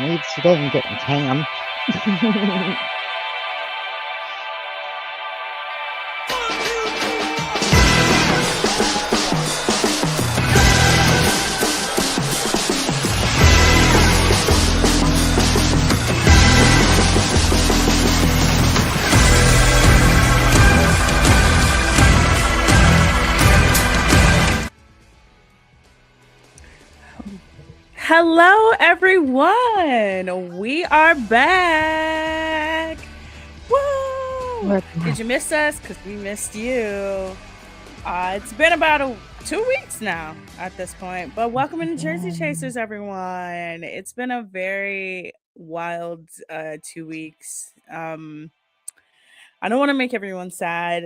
eat today and getting tan. Hello, everyone. We are back. Woo! We're Did back. you miss us? Because we missed you. It's been about 2 weeks now at this point, but welcome into Jersey Again. Chasers, everyone. It's been a very wild 2 weeks. I don't want to make everyone sad,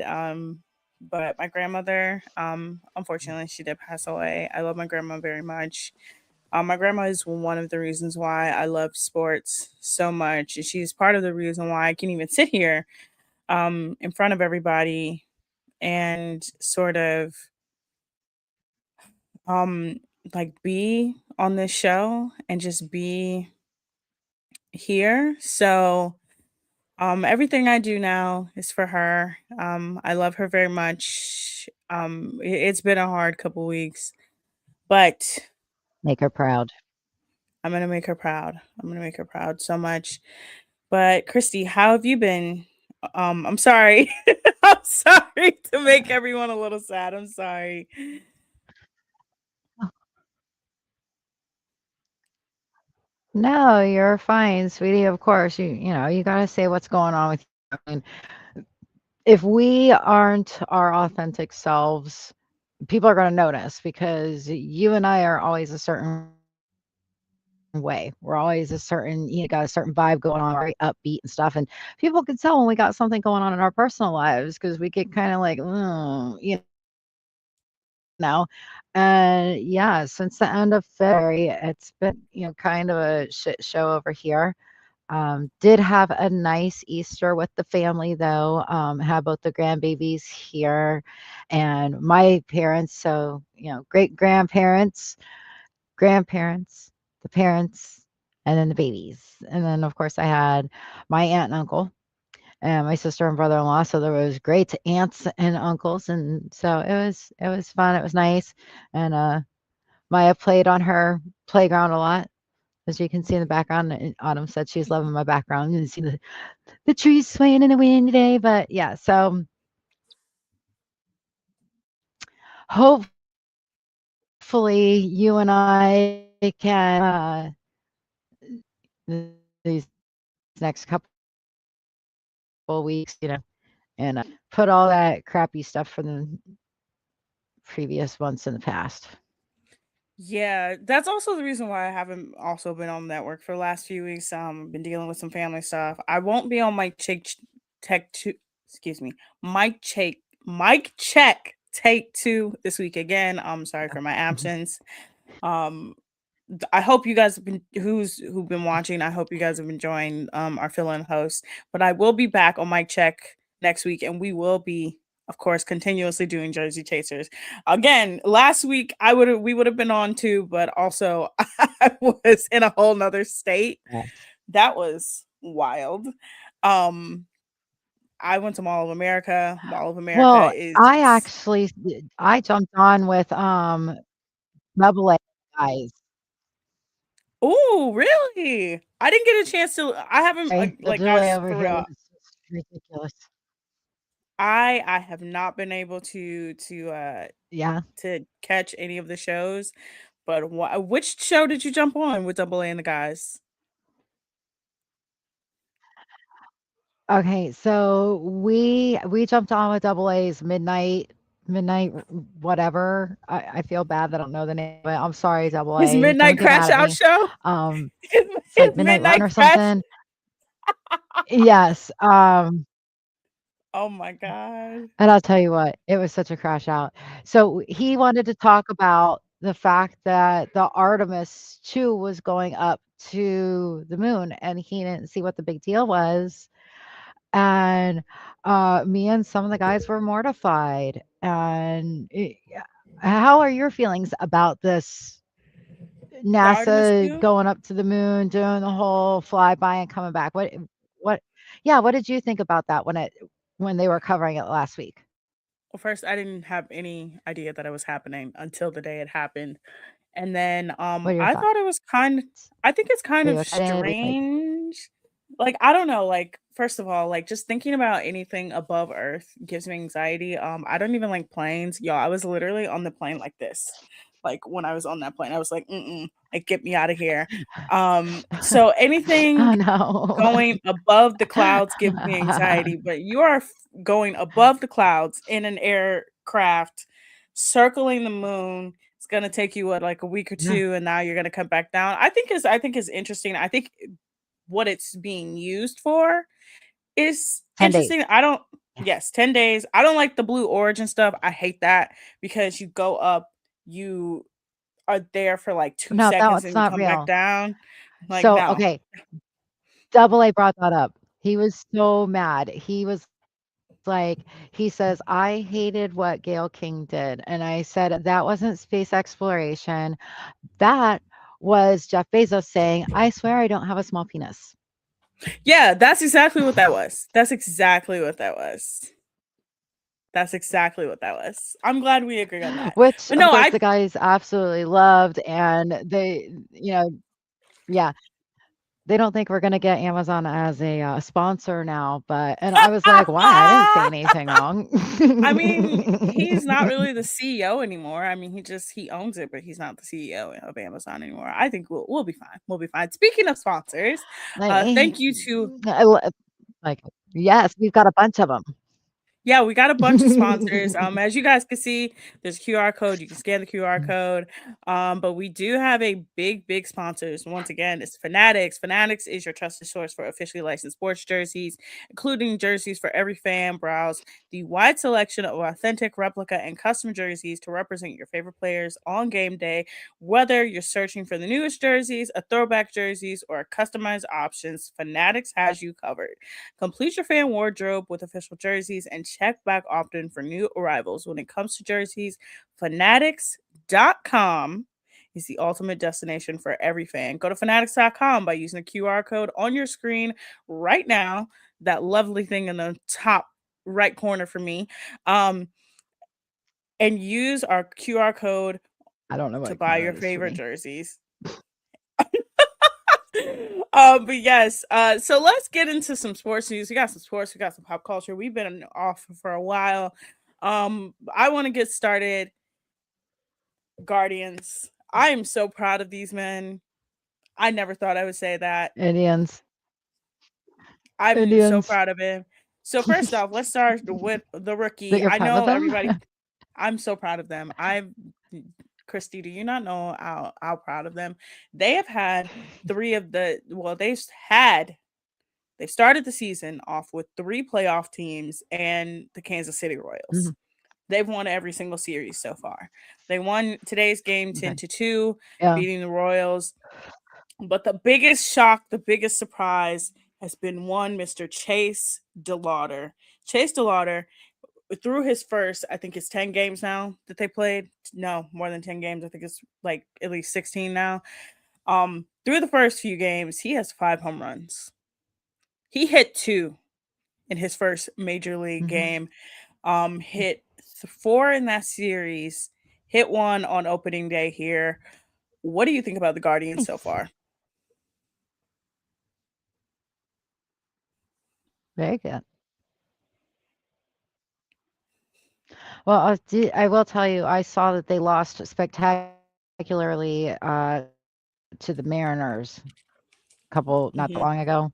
but my grandmother, unfortunately, she did pass away. I love my grandma very much. My grandma is one of the reasons why I love sports so much. She's part of the reason why I can even sit here in front of everybody and sort of um, like be on this show and just be here. So everything I do now is for her. I love her very much. It's been a hard couple weeks, but Make her proud. I'm gonna make her proud. I'm gonna make her proud so much. But Christy, how have you been? I'm sorry. I'm sorry to make everyone a little sad. I'm sorry. No, you're fine, sweetie. Of course, you gotta say what's going on with you. I mean, if we aren't our authentic selves, people are gonna notice because you and I are always a certain way. We're always a certain, got a certain vibe going on, very upbeat and stuff. And people can tell when we got something going on in our personal lives because we get kind of like, know. And yeah, since the end of February, it's been, kind of a shit show over here. Did have a nice Easter with the family though. Had both the grandbabies here and my parents. So, great grandparents, the parents, and then the babies. And then, of course, I had my aunt and uncle and my sister and brother-in-law. So there was great aunts and uncles, and so it was fun. It was nice, and Maya played on her playground a lot, as you can see in the background. And Autumn said she's loving my background. You can see the trees swaying in the wind today, but yeah. So hopefully you and I can these next couple of weeks, and put all that crappy stuff from the previous months in the past. Yeah, that's also the reason why I haven't also been on network for the last few weeks. Been dealing with some family stuff. I won't be on Mike Check Tech Two. Excuse me, Mike Check Take Two this week again. I'm sorry for my absence. Um, I hope you guys have been who've been watching. I hope you guys have enjoying our fill-in host. But I will be back on Mic Check next week, and we will be, of course, continuously doing Jersey Chasers. Again, last week we would have been on too, but also I was in a whole nother state. Yes. That was wild. Um, I went to Mall of America. Mall of America Well, is I jumped on with double A guys. oh, really? I didn't get a chance to. I haven't Okay, the like delay guys over for here real. was just ridiculous. I have not been able Yeah. to catch any of the shows, but which show did you jump on with Double A and the guys? Okay, so we jumped on with double A's midnight whatever. I feel bad that I don't know the name of it. I'm sorry, double His A. Don't Midnight get mad Crash at Out me. show. Um, it's His like Midnight Run Midnight or Crash. something. Yes. Oh my god. And I'll tell you what, it was such a crash out. So he wanted to talk about the fact that the Artemis 2 was going up to the moon, and he didn't see what the big deal was. And me and some of the guys were mortified. And how are your feelings about this Artemis NASA too. going up to the moon, doing the whole flyby and coming back. What yeah, what did you think about that when they were covering it last week? Well, first, I didn't have any idea that it was happening until the day it happened. And then What are your I thought it thoughts? was I think it's kind Are of you excited? What do you think? strange. Like, I don't know, like, first of all, like, just thinking about anything above Earth gives me anxiety. I don't even like planes. Y'all, I was literally on the plane like this. Like, when I was on that plane, I was like, "Mm-mm, like, get me out of here." So anything Oh, no. going above the clouds gives me anxiety, but you are going above the clouds in an aircraft circling the moon. It's going to take you what, like a week or Yeah, two, and now you're going to come back down. I think is interesting. I think what it's being used for is 10 days. interesting. I don't Yeah. Yes, 10 days. I don't like the Blue Origin stuff. I hate that because you go up, you are there for like 2 No, seconds that's and you not come back real. down. Like, So, no. okay, Double A brought that up. He was so mad. He was like, he says, "I hated what Gail King did." And I said, "That wasn't space exploration. That was Jeff Bezos saying, 'I swear I don't have a small penis.'" Yeah, that's exactly what that was. That's exactly what that was. That's exactly what that was. I'm glad we agree on that. Which, But of no, course, I the guys absolutely loved, and yeah, they don't think we're gonna get Amazon as a, sponsor now, but and I was like, "Why? I didn't say anything wrong." I mean, he's not really the CEO anymore. I mean, he owns it, but he's not the CEO of Amazon anymore. I think we'll be fine. We'll be fine. Speaking of sponsors, I thank you to I lo like, yes, we've got a bunch of them. Yeah, we got a bunch of sponsors. As you guys can see, there's a QR code. You can scan the QR code. But we do have a big sponsors. Once again, it's Fanatics. Fanatics is your trusted source for officially licensed sports jerseys, including jerseys for every fan. Browse the wide selection of authentic, replica, and custom jerseys to represent your favorite players on game day. Whether you're searching for the newest jerseys, a throwback jerseys, or customized options, Fanatics has you covered. Complete your fan wardrobe with official jerseys and check back often for new arrivals. When it comes to jerseys, fanatics.com is the ultimate destination for every fan. Go to fanatics.com by using the QR code on your screen right now, that lovely thing in the top right corner for me, um, and use our QR code I don't know to what buy corner your it is for favorite me. jerseys. But yes, so let's get into some sports news. We got some sports, we got some pop culture. We've been off for a while. I want to get started. Guardians. I am so proud of these men. I never thought I would say that. Indians. I'm so Indians. proud of him. So first off, let's start with the That rookie. you're I proud of know them? everybody. I'm so proud of them. Christy, do you not know how proud of them? They have had three of the well, they started the season off with three playoff teams and the Kansas City Royals. Mhm, They've won every single series so far. They won today's game okay. 10-2, Yeah, beating the Royals. But the biggest shock, the biggest surprise has been one Mr. Chase DeLauder. Chase DeLauder, through his first, I think it's 10 games now that they played. No, more than 10 games. I think it's like at least 16 now. Through the first few games, he has 5 home runs. He hit two in his first major league mhm. game. Hit four in that series, hit one on opening day here. What do you think about the Guardians so Nice. far? Very good. Well, I will tell you, I saw that they lost spectacularly, to the Mariners couple not that long Hmm. ago.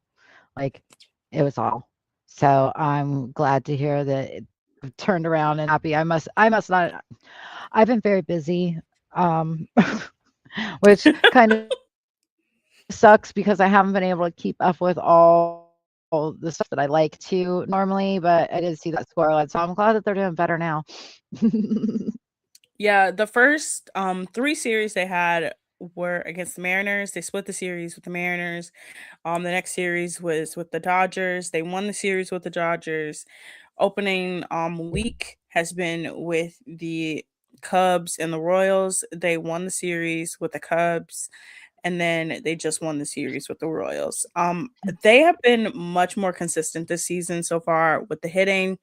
Like, it was awful. So, I'm glad to hear that it turned around and happy. I must not I've been very busy, um, which kind of sucks because I haven't been able to keep up with all the stuff that I like to normally, but I did see that scoreline, so I'm glad that they're doing better now. Yeah, the first three series they had were against the Mariners. They split the series with the Mariners. The next series was with the Dodgers. They won the series with the Dodgers. Opening week has been with the Cubs and the Royals. They won the series with the Cubs, and then they just won the series with the Royals. They have been much more consistent this season so far with the hitting.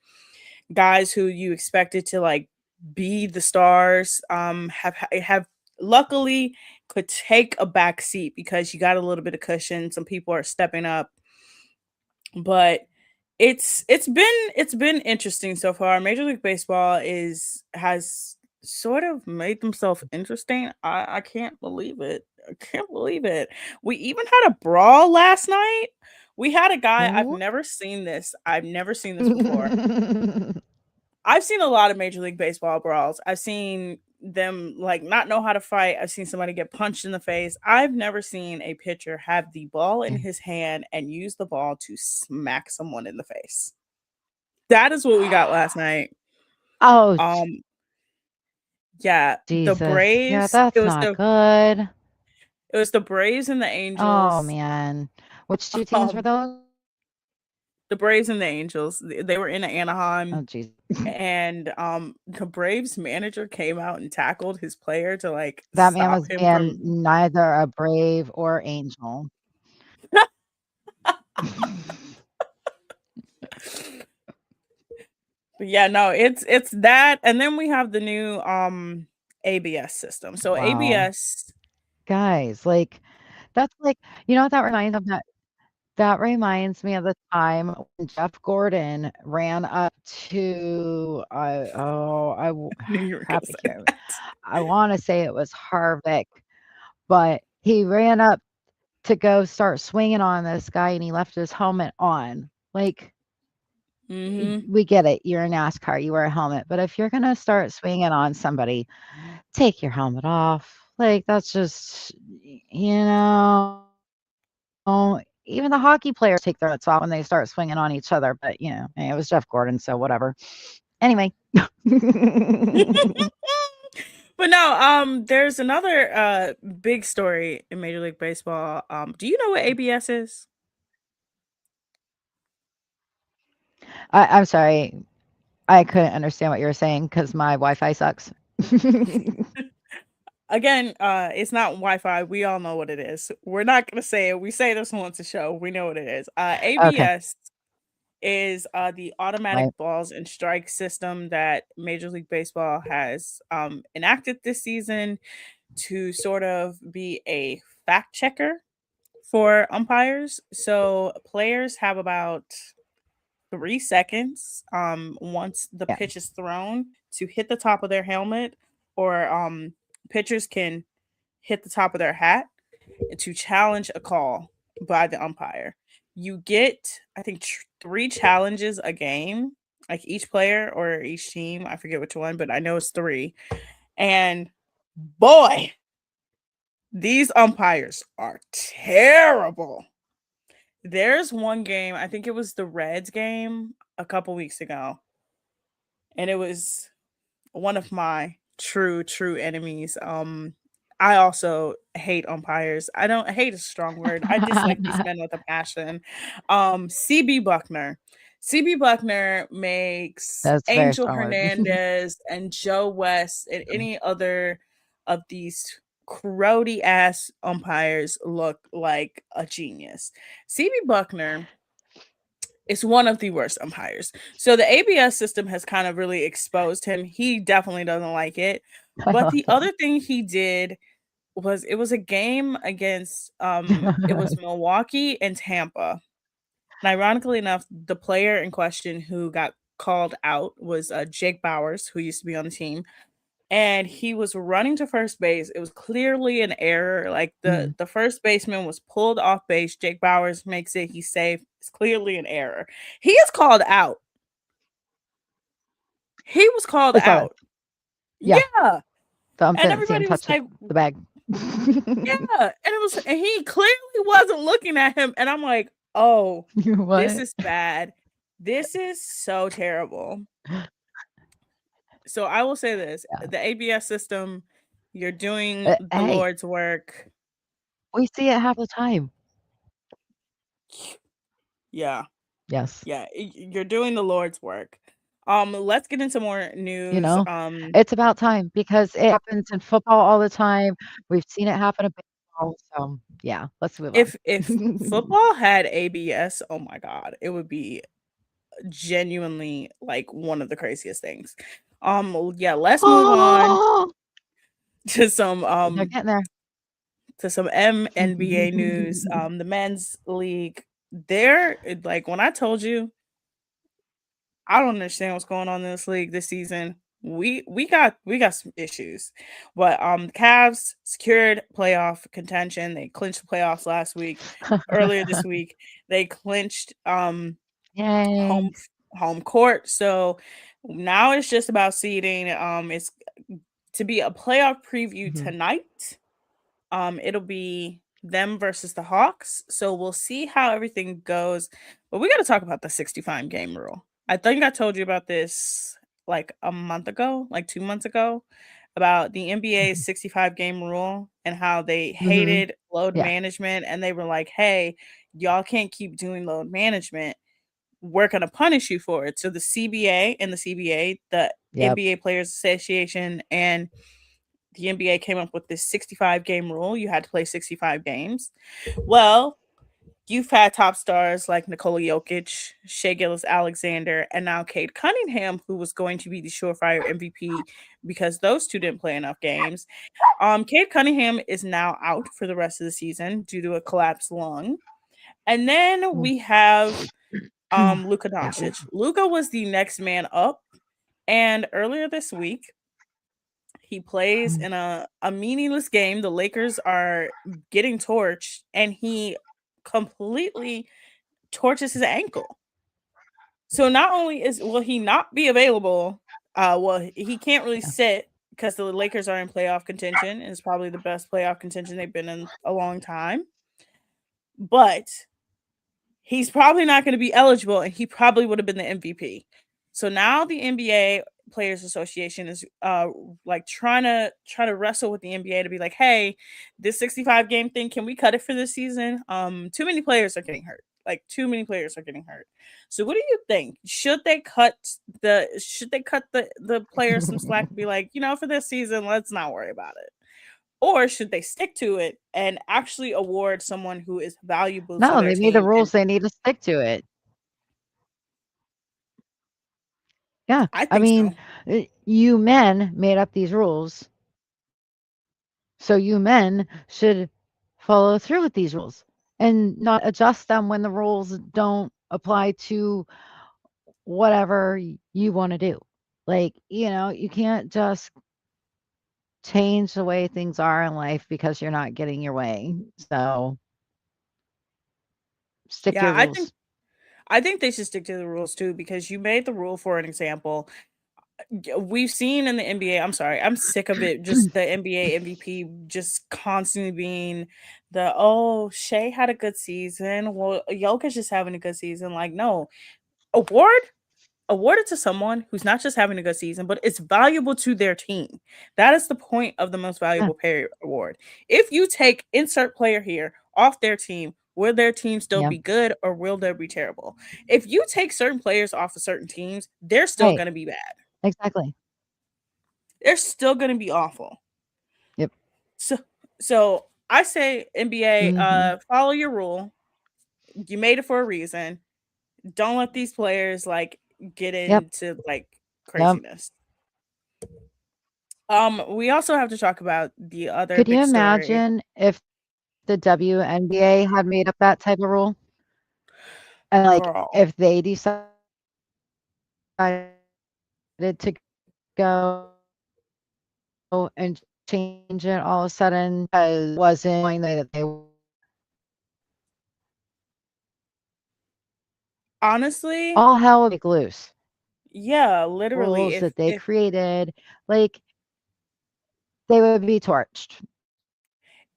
Guys who you expected to like be the stars have luckily could take a back seat because you got a little bit of cushion. Some people are stepping up, but it's been interesting so far. Major League Baseball is has sort of made themselves interesting. I can't believe it. I can't believe it. We even had a brawl last night. We had a guy. I've What? never seen this. I've never seen this before. I've seen a lot of Major League Baseball brawls. I've seen them like not know how to fight. I've seen somebody get punched in the face. I've never seen a pitcher have the ball in his hand and use the ball to smack someone in the face. That is what we got last night. Oh, Um yeah, the Jesus. Yeah, Braves, that's not good. it was the Braves and the Oh, Angels. man. Which 2 teams were Um those? the Braves and the Angels. They were in Oh, Anaheim, jeez. and the Braves manager came out and tackled his player to like That man stop was him being from neither a brave or angel. But yeah, no, it's that, and then we have the new ABS system. So Wow. ABS. Guys, like, that's like what that reminds of that that reminds me of the time when Jeff Gordon ran up to, I w I knew you were crap, gonna I say can't that. I wanna say it was Harvick, but he ran up to go start swinging on this guy, and he left his helmet on. Like, Hmm. we get it, you're a NASCAR, you wear a helmet, but if you're gonna start swinging on somebody, take your helmet off. Like, that's just, even the hockey players take their helmets off when they start swinging on each other, but, it was Jeff Gordon, so whatever. Anyway. But no, there's another big story in Major League Baseball. Do you know what ABS is? I'm sorry, I couldn't understand what you were saying because my Wi-Fi sucks. Again, it's not Wi-Fi. We all know what it is. We're not gonna say it. We say this once a show. We know what it is. Okay, ABS is the automatic right, balls and strike system that Major League Baseball has enacted this season to sort of be a fact checker for umpires. So players have about 3 seconds once the yeah. pitch is thrown to hit the top of their helmet, or pitchers can hit the top of their hat to challenge a call by the umpire. You get, I think, three challenges a game, like each player or each team. I forget which one, but I know it's three. And boy, these umpires are terrible. There's one game, I think it was the Reds game a couple weeks ago, and it was one of my true enemies. I also hate umpires. I don't hate is a strong word. I dislike these men with a passion. CB Buckner. CB Buckner makes That's a very Angel strong word. Hernandez and Joe West and any other of these crowdy ass umpires look like a genius. CB Buckner is one of the worst umpires. So the ABS system has kind of really exposed him. He definitely doesn't like it. I But love the other thing he did was it was a game against it was that. Milwaukee and Tampa. And ironically enough, the player in question who got called out was Jake Bowers, who used to be on the team, and he was running to first base. It was clearly an error. Like Mhm. the first baseman was pulled off base. Jake Bowers makes it. He's safe. It's clearly an error. He is called out. He was called I saw that. out. Yeah, Yeah. the ump And didn't see him everybody was touch like, the bag. yeah. And he clearly wasn't looking at him. And I'm like, oh, this What? is bad. This is so terrible. So I will say this, Yeah. the ABS system, you're doing the Hey, Lord's work. we see it half the time. Yeah. Yes. Yeah, you're doing the Lord's work. Let's get into more You news. know? It's about time because it happens in football all the time. We've seen it happen in baseball, so yeah, let's move on. If football had ABS, oh my god, it would be genuinely like one of the craziest things. Yeah, let's move on Oh, to some they're getting there. NBA news. The men's league. There, like when I told you, I don't understand what's going on in this league this season. We got some issues, but the Cavs secured playoff contention. They clinched the playoffs last week. Earlier this week, they clinched Yay. home home court. So now it's just about seeding. It's to be a playoff preview Mhm. tonight. It'll be them versus the Hawks. So we'll see how everything goes. But we got to talk about the 65 game rule. I think I told you about this like a month ago, like 2 months ago, about the NBA's 65 game rule and how they Mhm. hated load Yeah. management. And they were like, hey, y'all can't keep doing load management. We're going to punish you for it. So the CBA and the CBA, the Yep. NBA Players Association, and the NBA came up with this 65 game rule. You had to play 65 games. Well, you've had top stars like Nikola Jokic, Shea Gillis Alexander, and now Cade Cunningham, who was going to be the surefire MVP because those two didn't play enough games. Cade Cunningham is now out for the rest of the season due to a collapsed lung. And then Mm. we have Luka Yeah. Ooh. Doncic. Luka was the next man up. And earlier this week, he plays Mm. in a meaningless game. The Lakers are getting torched, and he completely torches his ankle. So not only is will he not be available, well, he can't really Yeah. sit because the Lakers are in playoff contention, and it's probably the best playoff contention they've been in a long time. But he's probably not going to be eligible, and he probably would have been the MVP. So now the NBA Players Association is like trying to wrestle with the NBA to be like, hey, this 65 game thing, can we cut it for this season? Too many players are getting hurt. Like too many players are getting hurt. So what do you think? Should they cut the players some slack and be like, for this season, let's not worry about it? Or should they stick to it and actually award someone who is valuable to No, their they made the team? And rules, they need to stick to it. Yeah. I I think mean, so. you men made up these rules, so you men should follow through with these rules and not adjust them when the rules don't apply to whatever you wanna do. Like, you can't just change the way things are in life because you're not getting your way. So, stick to Yeah, your rules. I think they should stick to the rules too because you made the rule for an example. We've seen in the NBA, I'm sorry, I'm sick of it. Just the NBA MVP just constantly being Shea had a good season. Well, Jokic is having a good season. Like, no, award awarded to someone who's not just having a good season, but it's valuable to their team. That is the point of the most Yeah, valuable player award. If you take insert player here off their team, will their team still yeah, be good or will they be terrible? If you take certain players off of certain teams, they're still right, going to be bad. exactly. They're still going to be awful. Yep. So, so I say NBA, Mhm. follow your rule. You made it for a reason. Don't let these players like get Yep, into like yep. craziness. We also have to talk about the other Could you big story. imagine if the WNBA had made up that type of rule? And, like, Girl, if they decided to go and change it all of a sudden because it wasn't going the way that they honestly, all hell would break loose. yeah, The literally, rules if that they if created, like, they would be torched.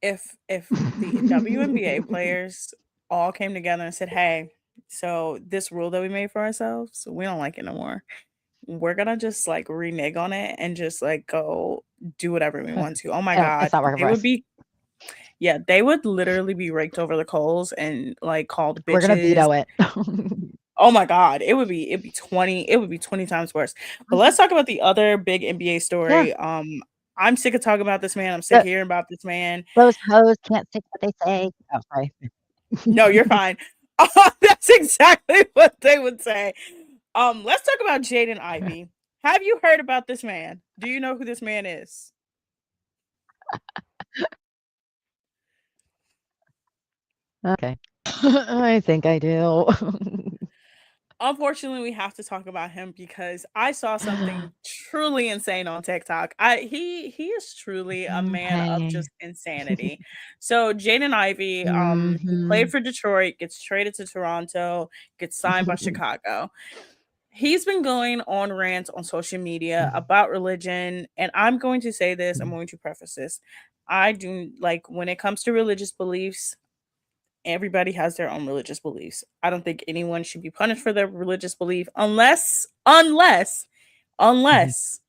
if the WNBA players all came together and said, "Hey, so this rule that we made for ourselves, we don't like it no more. We're gonna just like renege on it and just like go do whatever we want to." Oh my It's god, not working they for would us. be they would literally be raked over the coals and like called We're gonna bitches. veto it. Oh my god, it would be 20 times worse. But let's Mhm. talk about the other big NBA Yeah. story. I'm sick of talking about this man. I'm sick of Th hearing about this man. those hoes can't say what they say. Oh, sorry. No, you're fine. That's exactly what they would say. Let's talk about Jaden Ivey. Have you heard about this man? Do you know who this man is? Okay. I think I do. Unfortunately, we have to talk about him because I saw something truly insane on TikTok. He is truly a man of Okay. just insanity. So Jaden Ivey, he played Mhm. for Detroit, gets traded to Toronto, gets signed by Chicago. He's been going on rants on social media about religion, and I'm going to say this. I'm going to preface this. I do like when it comes to religious beliefs. Everybody has their own religious beliefs. I don't think anyone should be punished for their religious belief unless unless it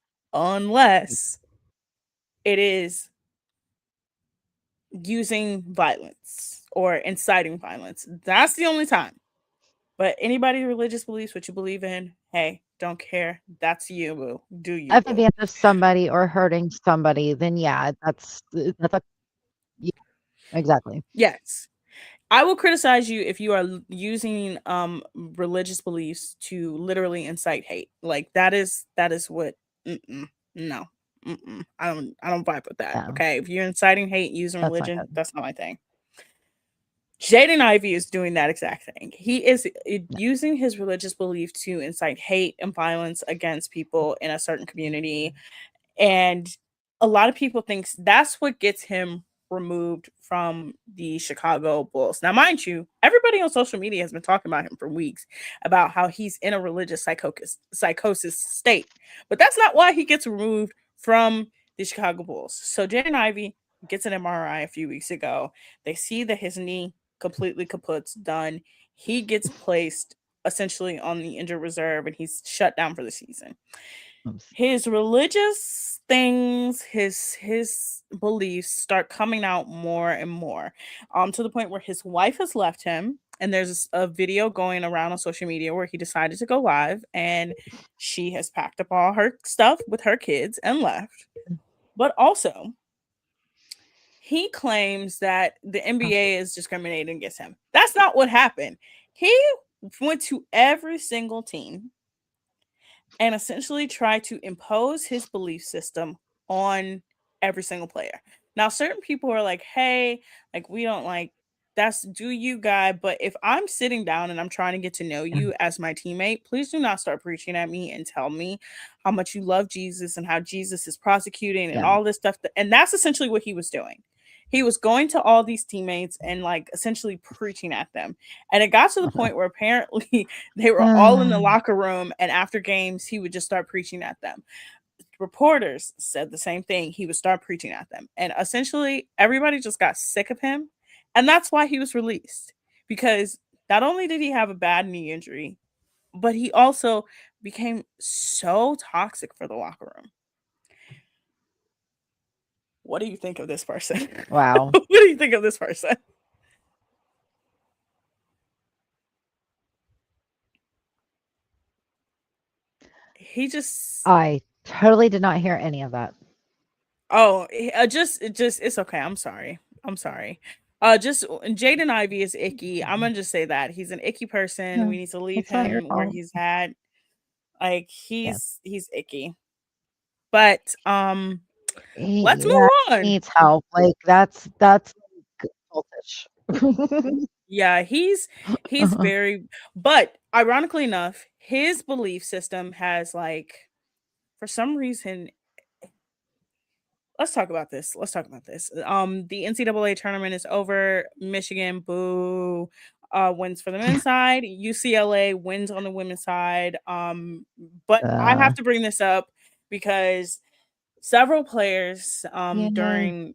is using violence or inciting violence. That's the only time. But anybody religious beliefs what you believe in, hey, don't care. That's you, boo. Do you, At the boo? hands of somebody or hurting somebody, then yeah, that's a yeah, exactly. Yes. I will criticize you if you are using religious beliefs to literally incite hate. Like that is what no. I don't vibe with that. Yeah, Okay? If you're inciting hate using that's not religion, good. that's not my thing. Jaden Ivey is doing that exact thing. He is No. using his religious belief to incite hate and violence against people in a certain community, and a lot of people thinks that's what gets him removed from the Chicago Bulls. Now, mind you, everybody on social media has been talking about him for weeks about how he's in a religious psychosis state. But that's not why he gets removed from the Chicago Bulls. So Jaden Ivey gets an MRI a few weeks ago. They see that his knee completely kaput's done. He gets placed essentially on the injured reserve and he's shut down for the season. Oops. His religious things, his beliefs start coming out more and more, to the point where his wife has left him, and there's a video going around on social media where he decided to go live, and she has packed up all her stuff with her kids and left. But also, he claims that the Oh, NBA is discriminating against him. That's not what happened. He went to every single team and essentially try to impose his belief system on every single player. Now, certain people are like, hey, like, we don't like that's do you guy. But if I'm sitting down and I'm trying to get to know yeah, you as my teammate, please do not start preaching at me and tell me how much you love Jesus and how Jesus is prosecuting and yeah, all this stuff. And that's essentially what he was doing. He was going to all these teammates and like essentially preaching at them. And it got to the point where apparently they were all in the locker room, and after games, he would just start preaching at them. Reporters said the same thing. He would start preaching at them. And essentially, everybody just got sick of him. And that's why he was released. Because not only did he have a bad knee injury, but he also became so toxic for the locker room. What do you think of this person? wow. What do you think of this person? He just I totally did not hear any of that. Oh, just it's okay. I'm sorry. I'm sorry. Just Jaden Ivey is icky. I'm gonna just say that he's an icky person. No, We need to leave it's not your him where fault. he's at. Like Yeah. he's icky. But let's Yeah, move he on. needs help. Like that's cultish. Yeah, he's very. But ironically enough, his belief system has like for some reason let's talk about this. Let's talk about this. The NCAA tournament is over. Michigan, boo, wins for the men's side. UCLA wins on the women's side. But I uh, have to bring this up because several players yay. during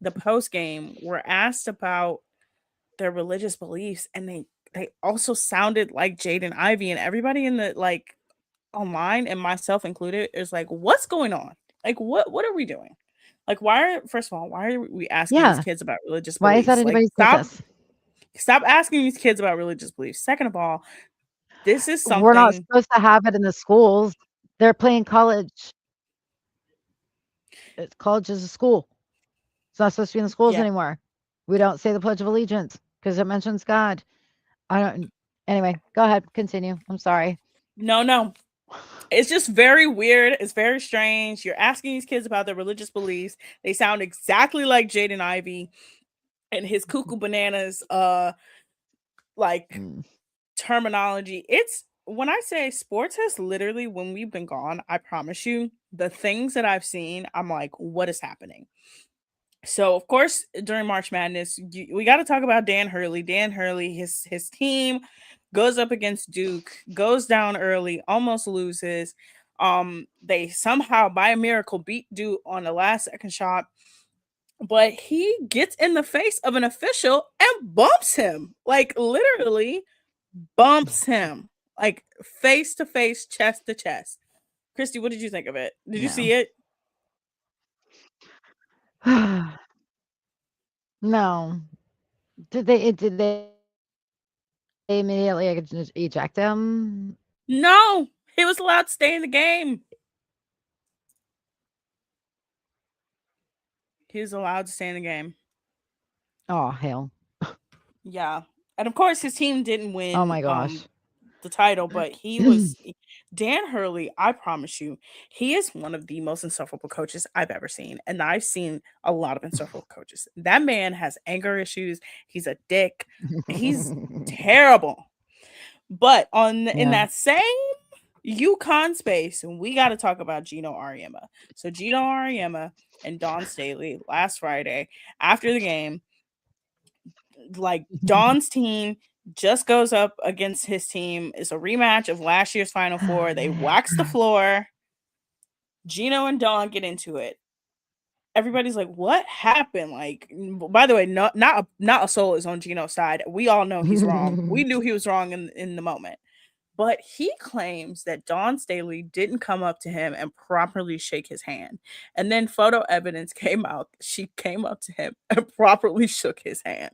the post game were asked about their religious beliefs, and they also sounded like Jaden Ivey, and everybody in the like online and myself included is like, what's going on? Like, what are we doing? Like, why are first of all, why are we asking these Yeah. kids about religious Why is that beliefs? Like, anybody's stop business? stop asking these kids about religious beliefs. Second of all, This is We're not something. supposed to have it in the schools. They're playing college. College is a school. It's not supposed to be in the schools Yeah. anymore. We don't say the Pledge of Allegiance because it mentions God. I don't. Anyway, go ahead. Continue. I'm sorry. No, no. It's just very weird. It's very strange. You're asking these kids about their religious beliefs. They sound exactly like Jaden Ivey and his cuckoo bananas like Mm, terminology. It's when I say sports has literally, when we've been gone, I promise you, the things that I've seen, I'm like, what is happening? So of course, during March Madness, we got to talk about Dan Hurley. Dan Hurley, his team goes up against Duke, goes down early, almost loses. They somehow, by a miracle, beat Duke on the last second shot, but he gets in the face of an official and bumps him, like literally bumps him, like face to face, chest to chest. Christy, what did you think of it? Did you no. see it? No. Did they immediately eject him? No, he was allowed to stay in the game. He was allowed to stay in the game. Oh hell. Yeah. And of course his team didn't Oh win my gosh. the title, but he was Dan Hurley, I promise you, he is one of the most insufferable coaches I've ever seen. And I've seen a lot of insufferable coaches. That man has anger issues. He's a dick. He's terrible. But on in Yeah. that same UConn space, we got to talk about Gino Ariema. So Gino Ariema and Don Staley last Friday after the game, like Don's team just goes up against his team. It's a rematch of last year's Final Oh Four. They man. wax the floor. Gino and Don get into it. Everybody's like, "What happened?" Like, by the way, not a soul is on Gino's side. We all know he's wrong. We knew he was wrong in the moment. But he claims that Dawn Staley didn't come up to him and properly shake his hand. And then photo evidence came out. She came up to him and properly shook his hand.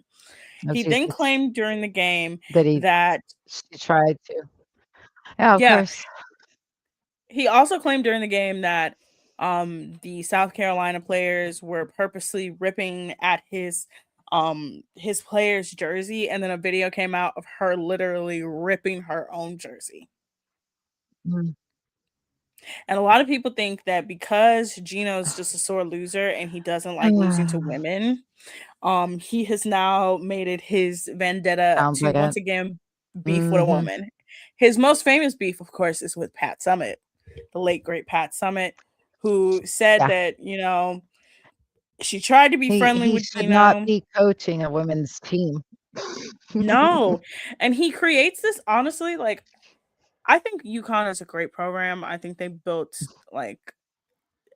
Oh He then Jesus. claimed during the game That that, she tried to. Yeah, of yeah, course. he also claimed during the game that the South Carolina players were purposely ripping at his player's jersey, and then a video came out of her literally ripping her own jersey. Mm. And a lot of people think that because Gino's just a sore loser and he doesn't like losing to women, he has now made it his vendetta Sounds to like once it. again beef with a Mhm. woman. His most famous beef, of course, is with Pat Summitt, the late great Pat Summitt, who said Yeah. that, she tried to be friendly He with should not Gino. be coaching a women's team. No. And he creates this, honestly, like, I think UConn is a great program. I think they built like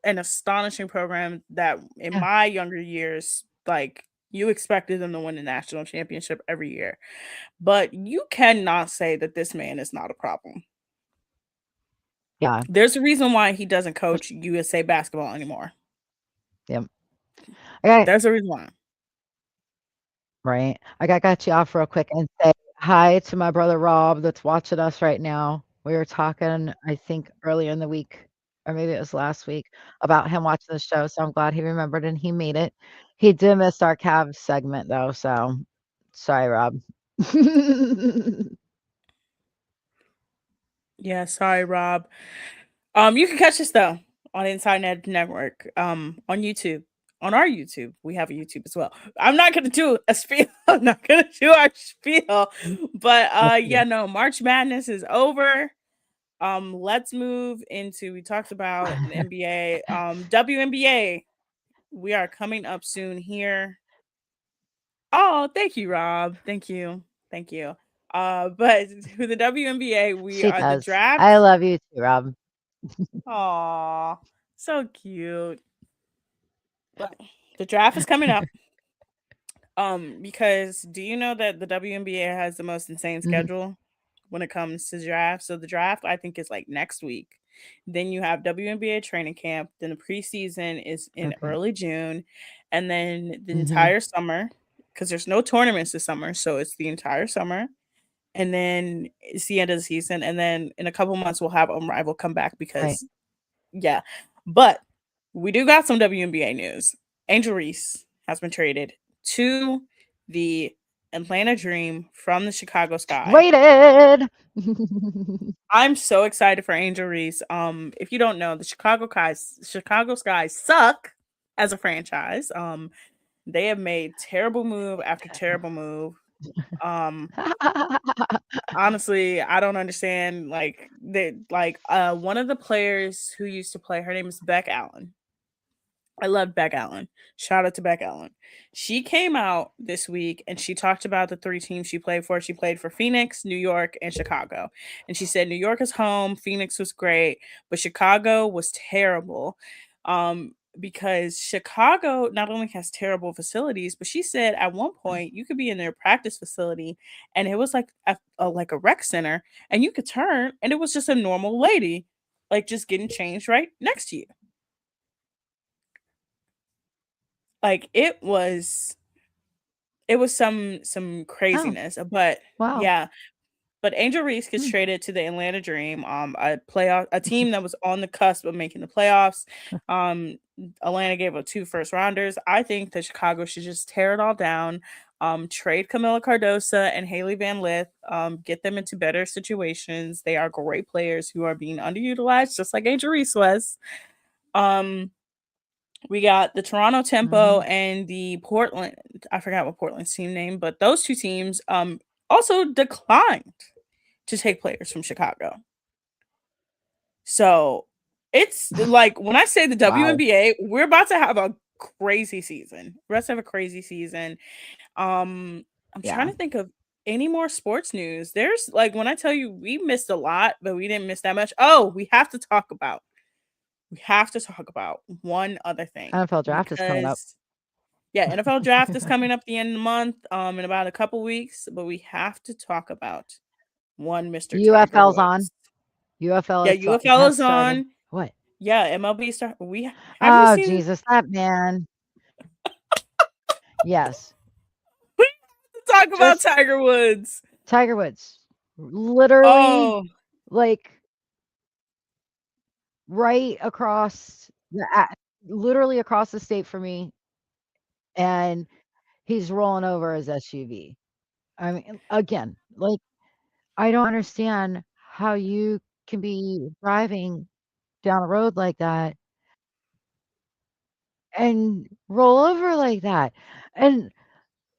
an astonishing program that in Yeah, my younger years, like you expected them to win the national championship every year. But you cannot say that this man is not a problem. yeah. There's a reason why he doesn't coach USA basketball anymore. Yep. I got There's a reason why. right. I got you off real quick and say hi to my brother Rob that's watching us right now. We were talking, I think, earlier in the week, or maybe it was last week, about him watching the show. So I'm glad he remembered and he made it. He did miss our Cavs segment though, so sorry, Rob. Yeah, sorry, Rob. You can catch us though on Inside Network, on YouTube. On our YouTube, we have a YouTube as well. I'm not gonna do a spiel. I'm not gonna do our spiel, but yeah, Okay. no. March Madness is over. Let's move into. We talked about the NBA. WNBA. We are coming up soon here. Oh, thank you, Rob. Thank you, thank you. But with the WNBA, we She are the does. draft. I love you too, Rob. Aw, so cute. But the draft is coming up. Because do you know that the WNBA has the most insane Mhm. schedule when it comes to draft? So the draft I think is like next week. Then you have WNBA training camp. Then the preseason is in Okay. early June, and then the Mhm. entire summer because there's no tournaments this summer, so it's the entire summer. and then it's the end of the season, and then in a couple months we'll have Unrival come back Right. because yeah. But we do got some WNBA news. Angel Reese has been traded to the Atlanta Dream from the Chicago Sky. Traded. I'm so excited for Angel Reese. If you don't know, the Chicago Skies suck as a franchise. They have made terrible move after terrible move. Um, Honestly, I don't understand. One of the players who used to play, her name is Beck Allen. I love Beck Allen. Shout out to Beck Allen. She came out this week and she talked about the three teams she played for. She played for Phoenix, New York, and Chicago. And she said New York is home, Phoenix was great, but Chicago was terrible. Because Chicago not only has terrible facilities, but she said at one point you could be in their practice facility and it was like a rec center, and you could turn and it was just a normal lady, like just getting changed right next to you. Like it was some Oh, craziness, but wow. yeah. But Angel Reese gets Hmm. traded to the Atlanta Dream, a team that was on the cusp of making the playoffs. Um, Atlanta gave up two first rounders. I think that Chicago should just tear it all down. Trade Camila Cardosa and Haley Van Lith. Get them into better situations. They are great players who are being underutilized, just like Angel Reese was. Um, we got the Toronto Tempo Mhm. and the Portland. I forgot what Portland's team name, but those two teams also declined to take players from Chicago. So it's like when I say the Wow. WNBA, we're about to have a crazy season. We're about to have a crazy season. I'm trying Yeah. to think of any more sports news. There's like when I tell you we missed a lot, but we didn't miss that much. Oh, we have to talk about one other thing NFL draft is coming up. because yeah, NFL draft is coming up the end of the month, in about a couple weeks, but we have to talk about one Mr. Tiger UFL's on. Woods. UFL Yeah, is UFL has is started. on. What? Yeah, MLB start. Have you Oh, seen? Jesus, that man. Yes. We have to talk about Just Tiger Woods. Tiger Woods. Literally, Oh, like, right across literally across the state from me, and he's rolling over his SUV. I mean, again, like, I don't understand how you can be driving down a road like that and roll over like that. And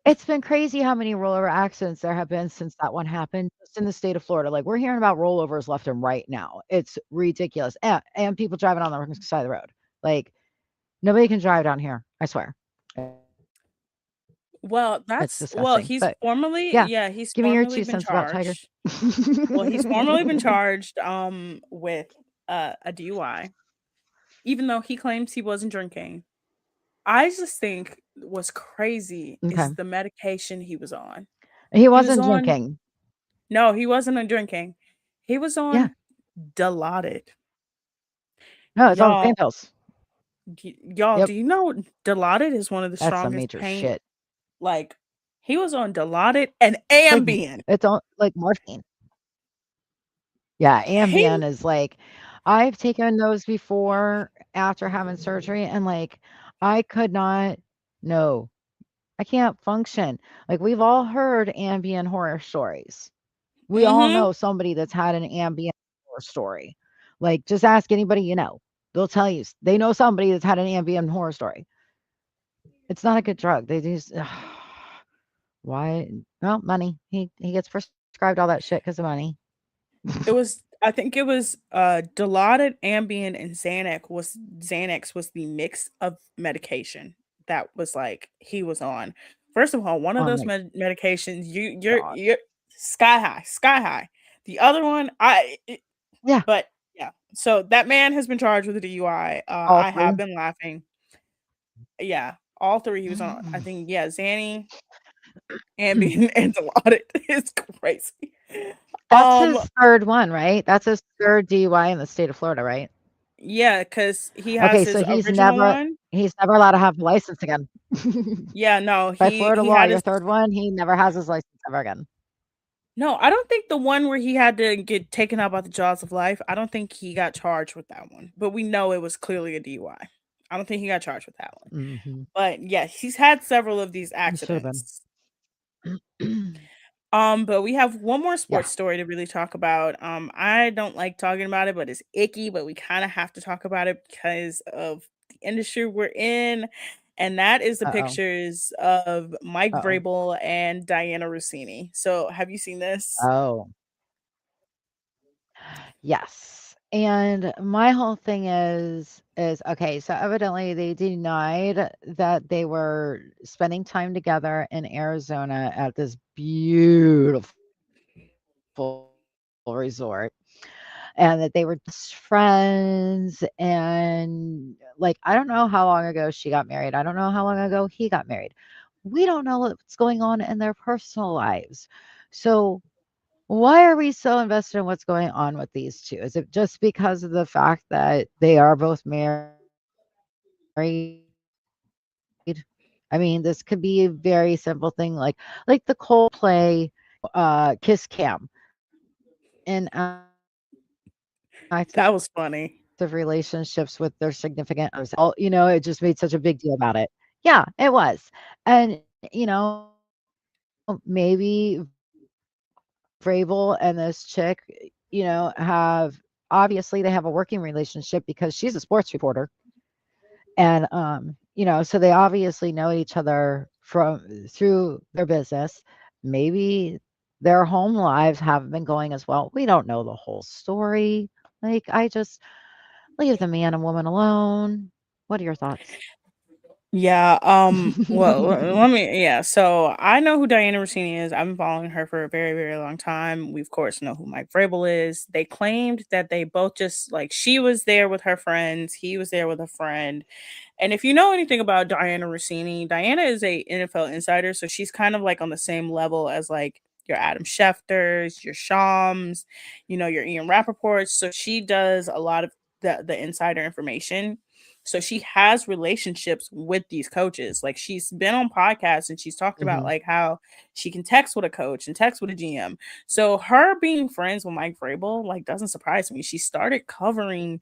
it's been crazy how many rollover accidents there have been since that one happened just in the state of Florida. Like, we're hearing about rollovers left and right now. It's ridiculous. And people driving on the wrong side of the road. Like, nobody can drive down here, I swear. well, It's that's well. disgusting. He's But formally, yeah, yeah, he's give me your formally 2 been cents about Tiger. charged. Well, he's formally been charged with a DUI, even though he claims he wasn't drinking. I just think what's crazy Okay. is the medication he was on. He He was wasn't on drinking. No, he wasn't on drinking. He was Yeah. on Dilaudid. No, it's all the pain Y'all, pills. y'all, Yep. do you know Dilaudid is one of the That's some strongest major pain? shit. Like, he was on Dilaudid and Like, Ambien. it's all like morphine. Yeah, He Ambien is like I've taken those before after having surgery, and, like, I could not no, I can't function. Like, we've all heard Ambien horror stories. We all Mhm. know somebody that's had an Ambien horror story. Like, just ask anybody you know. They'll tell you they know somebody that's had an Ambien horror story. It's not a good drug. They just why? Well, money. He gets prescribed all that shit because of money. I think it was Dilaudid, Ambien, and Xanax was the mix of medication that was like he was on. First of all, one of Oh those my medications, god. you're sky high, sky high. The other one, Yeah, but yeah. So that man has been charged with a DUI. all I have 3. been laughing. Yeah, all three he was on. I think yeah, Xanny, Ambien, and Dilaudid is crazy. That's Um, his 3rd one, right? That's his 3rd DUI in the state of Florida, right? Yeah, because he has Okay, so his original one. he's never allowed to have a license again. Yeah, no, By he Florida he law, had your his 3rd one, he never has his license ever again. No, I don't think the one where he had to get taken out by the jaws of life, I don't think he got charged with that one. But we know it was clearly a DUI. I don't think he got charged with that one. Mhm. But yeah, he's had several of these It should have been. accidents. But we have one more Yeah. sports story to really talk about. I don't like talking about it, but it's icky, but we kind of have to talk about it because of the industry we're in. And that is the Uh-oh. pictures of Mike Uh-oh. Vrabel and Diana Rossini. So have you seen this? Oh, yes. And my whole thing is okay, so evidently they denied that they were spending time together in Arizona at this beautiful resort, and that they were just friends. And like, I don't know how long ago she got married. I don't know how long ago he got married. We don't know what's going on in their personal lives. So why are we so invested in what's going on with these 2? Is it just because of the fact that they are both married? I mean, this could be a very simple thing, like the Coldplay, Kiss Cam, inactive relationships with their That was significant funny. others. All it just made such a big deal about it. Yeah, it was. And, maybe Vrabel and this chick, have obviously, they have a working relationship because she's a sports reporter. And, so they obviously know each other through their business. Maybe their home lives haven't been going as well. We don't know the whole story. Like, I just leave the man and woman alone. What are your thoughts? Yeah, well, let me, yeah, so I know who Diana Rossini is. I've been following her for a very, very long time. We, of course, know who Mike Vrabel is. They claimed that they both just, like, she was there with her friends, he was there with a friend. And if you know anything about Diana Rossini, Diana is a NFL insider, so she's kind of like on the same level as like your Adam Schefters, your Shams, your Ian Rappaports. So she does a lot of the insider information. So she has relationships with these coaches. Like she's been on podcasts and she's talked about Mhm. like how she can text with a coach and text with a GM. So her being friends with Mike Vrabel like doesn't surprise me. She started covering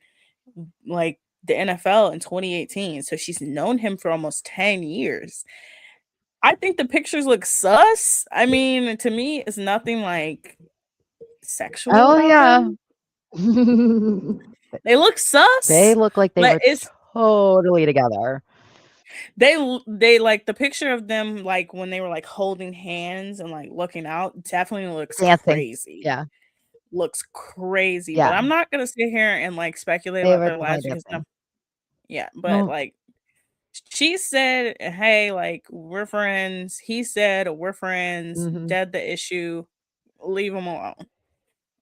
like the NFL in 2018. So she's known him for almost 10 years. I think the pictures look sus. I mean, to me, it's nothing like sexual Oh, about yeah. them. They look They sus. look like they Like were it's totally together. they like the picture of them like when they were like holding hands and like looking out definitely looks Dancing. crazy. Yeah. Looks crazy. But Yeah. I'm not gonna sit here and like speculate They about were their definitely lives because no, dancing. yeah, but No. like she said, "Hey, like we're friends." He said, "We're friends." Mhm. Dead the issue. Leave him alone.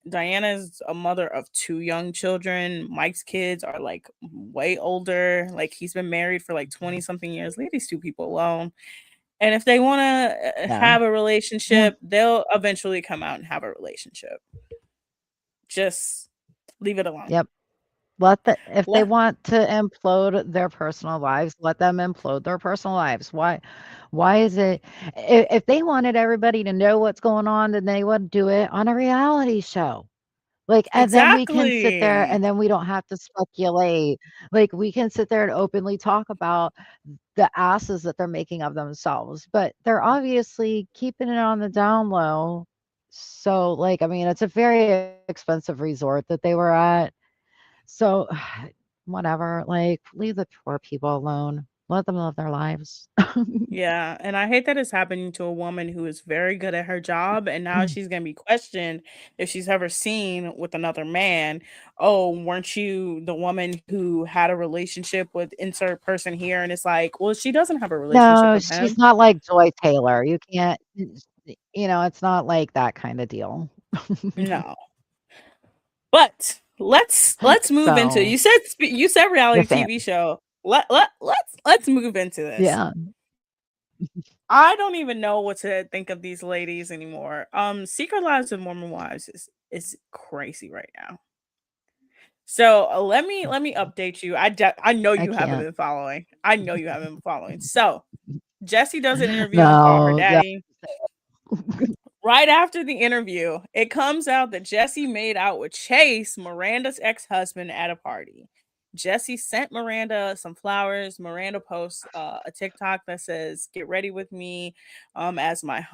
Diana is a mother of two young children. Mike's kids are like way older. Like he's been married for like 20 something years. Leave these two people alone. And if they want to Yeah. have a Yeah. relationship, they'll eventually come out and have a relationship. Just leave it alone. Yep. Let the if they Le- want to implode their personal lives, let them implode their personal lives. Why is it if they wanted everybody to know what's going on, then they would do it on a reality show. Like, and then we can sit there exactly. and then we don't have to speculate. Like, we can sit there and openly talk about the asses that they're making of themselves, but they're obviously keeping it on the down low. So, like, I mean, it's a very expensive resort that they were at. So, whatever, like, leave the poor people alone. Let them live their lives. Yeah, and I hate that it's happening to a woman who is very good at her job, and now she's gonna be questioned if she's ever seen with another man. Oh, weren't you the woman who had a relationship with insert person here? And it's like, well, she doesn't have a relationship No, with she's him. not like Joy Taylor. You can't it's not like that kinda deal. No, but let's move into. So, You said the reality fan TV show. Let's move into this. yeah. I don't even know what to think of these ladies anymore. Secret Lives of Mormon Wives is crazy right now. So let me update you. I know I you haven't can't. been following. I know you haven't been following. So Jesse does an interview on Call Her No, that Daddy. Right after the interview, it comes out that Jesse made out with Chase, Miranda's ex husband, at a party. Jesse sent Miranda some flowers. Miranda posts a TikTok that says, "Get ready with me," as my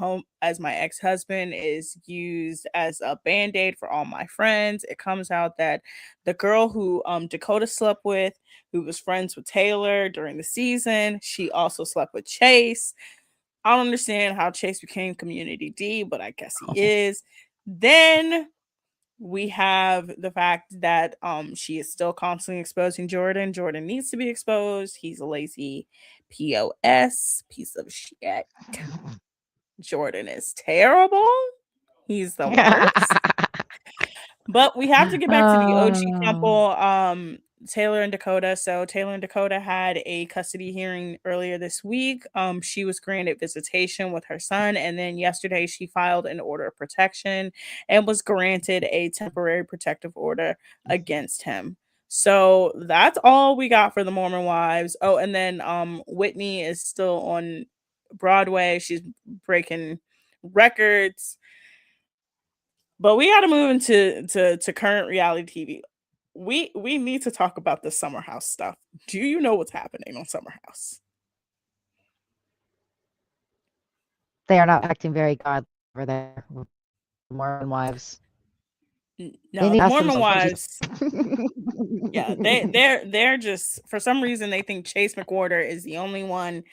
ex husband is used as a band aid for all my friends. It comes out that the girl who Dakota slept with, who was friends with Taylor during the season, she also slept with Chase. I don't understand how Chase became Community D, but I guess he is. Then we have the fact that she is still constantly exposing Jordan. Jordan needs to be exposed. He's a lazy POS piece of shit. Jordan is terrible. He's the worst. But we have to get back to the OG Um, couple, Taylor and Dakota. So Taylor and Dakota had a custody hearing earlier this week. She was granted visitation with her son, and then yesterday she filed an order of protection and was granted a temporary protective order against him. So that's all we got for the Mormon wives. Oh, and then Whitney is still on Broadway. She's breaking records. But we got to move into to current reality TV. We need to talk about the Summer House stuff. Do you know what's happening on Summer House? they are not acting very godly over there with the Mormon wives. They No, need the to ask Mormon themselves, what Jesus. wives. Yeah, they're just, for some reason they think Chase McWhorter is the only one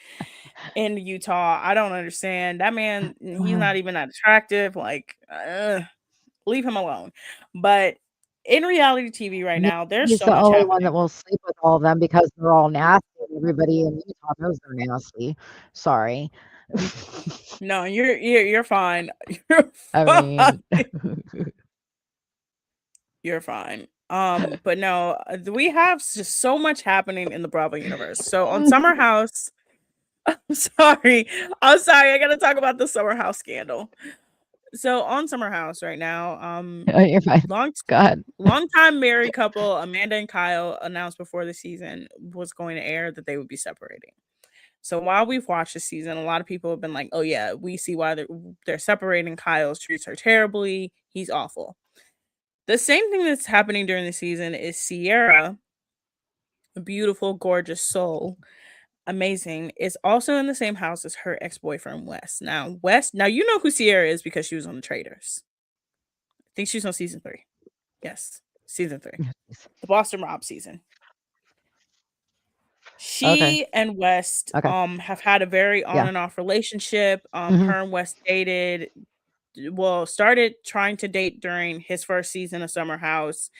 in Utah. I don't understand that man. He's not even that attractive. Like, leave him alone. But in reality TV right Yeah, now, there's he's so the much only one happening. that will sleep with all of them because they're all nasty, and everybody in Utah knows they're nasty. Sorry. No, you're fine. You're I fine. mean, You're fine. But no, we have just so much happening in the Bravo universe. So on Summer House, I'm sorry, I gotta talk about the Summer House scandal. So on Summer House right now, oh, you're fine. long Go ahead. long time married couple Amanda and Kyle announced before the season was going to air that they would be separating. So while we've watched the season, a lot of people have been like, "Oh yeah, we see why they're separating. Kyle treats her terribly. He's awful." The same thing that's happening during the season is Sierra, a beautiful, gorgeous soul, amazing, is also in the same house as her ex-boyfriend Wes. Now you know who Sierra is because she was on the Traders. I think she was on season 3. Yes, season 3, the Boston Rob season. Okay. She and West Okay. have had a very on Yeah. and off relationship. Mhm. Her and West dated, well, started trying to date during his first season of Summer House.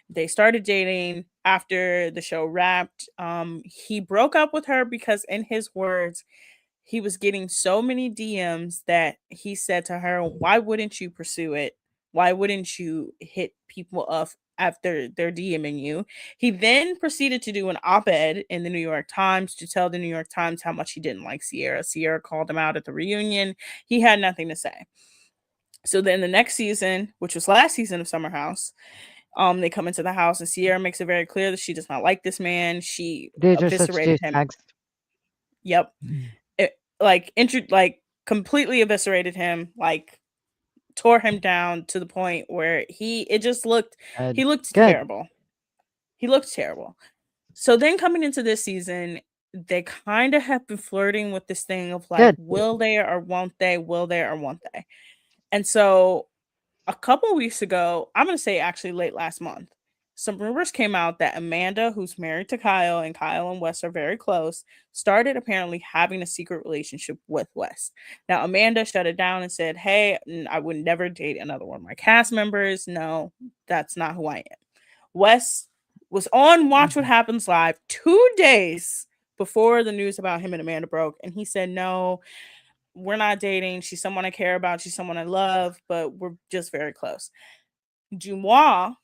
They started dating after the show wrapped. He broke up with her because, in his words, he was getting so many DMs that he said to her, "Why wouldn't you pursue it? Why wouldn't you hit people up after they're DMing you?" He then proceeded to do an op ed in the New York Times to tell the New York Times how much he didn't like Sierra. Sierra called him out at the reunion. He had nothing to say. So then the next season, which was last season of Summer House, they come into the house and Sierra makes it very clear that she does not like this man. She Dudes are such eviscerated him. douchebags. Yep. Mm. Like completely eviscerated him, like tore him down to the point where Good. he looked Good. terrible. He looked terrible. So then coming into this season, they kind of have been flirting with this thing of like, Good. will they or won't they? Will they or won't they? And so a couple weeks ago, I'm going to say actually late last month, some rumors came out that Amanda, who's married to Kyle, and Kyle and Wes are very close, started apparently having a secret relationship with Wes. Now, Amanda shut it down and said, "Hey, I would never date another one of my cast members. No, that's not who I am." Wes was on Watch What Mhm. Happens Live 2 days before the news about him and Amanda broke. And he said, "No, we're not dating. She's someone I care about. She's someone I love, but we're just very close." Dumois,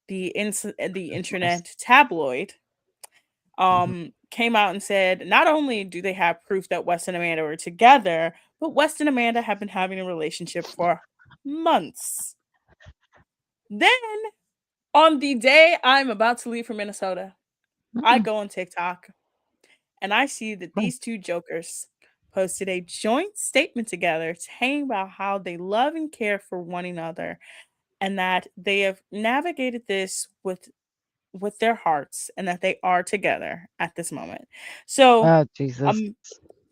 the Of course. internet tabloid, Mhm. came out and said not only do they have proof that West and Amanda were together, but West and Amanda have been having a relationship for months. Then on the day I'm about to leave for Minnesota, I Mm. go on TikTok and I see that Right. these two jokers posted a joint statement together saying about how they love and care for one another and that they have navigated this with their hearts and that they are together at this moment. So, Oh, Jesus. um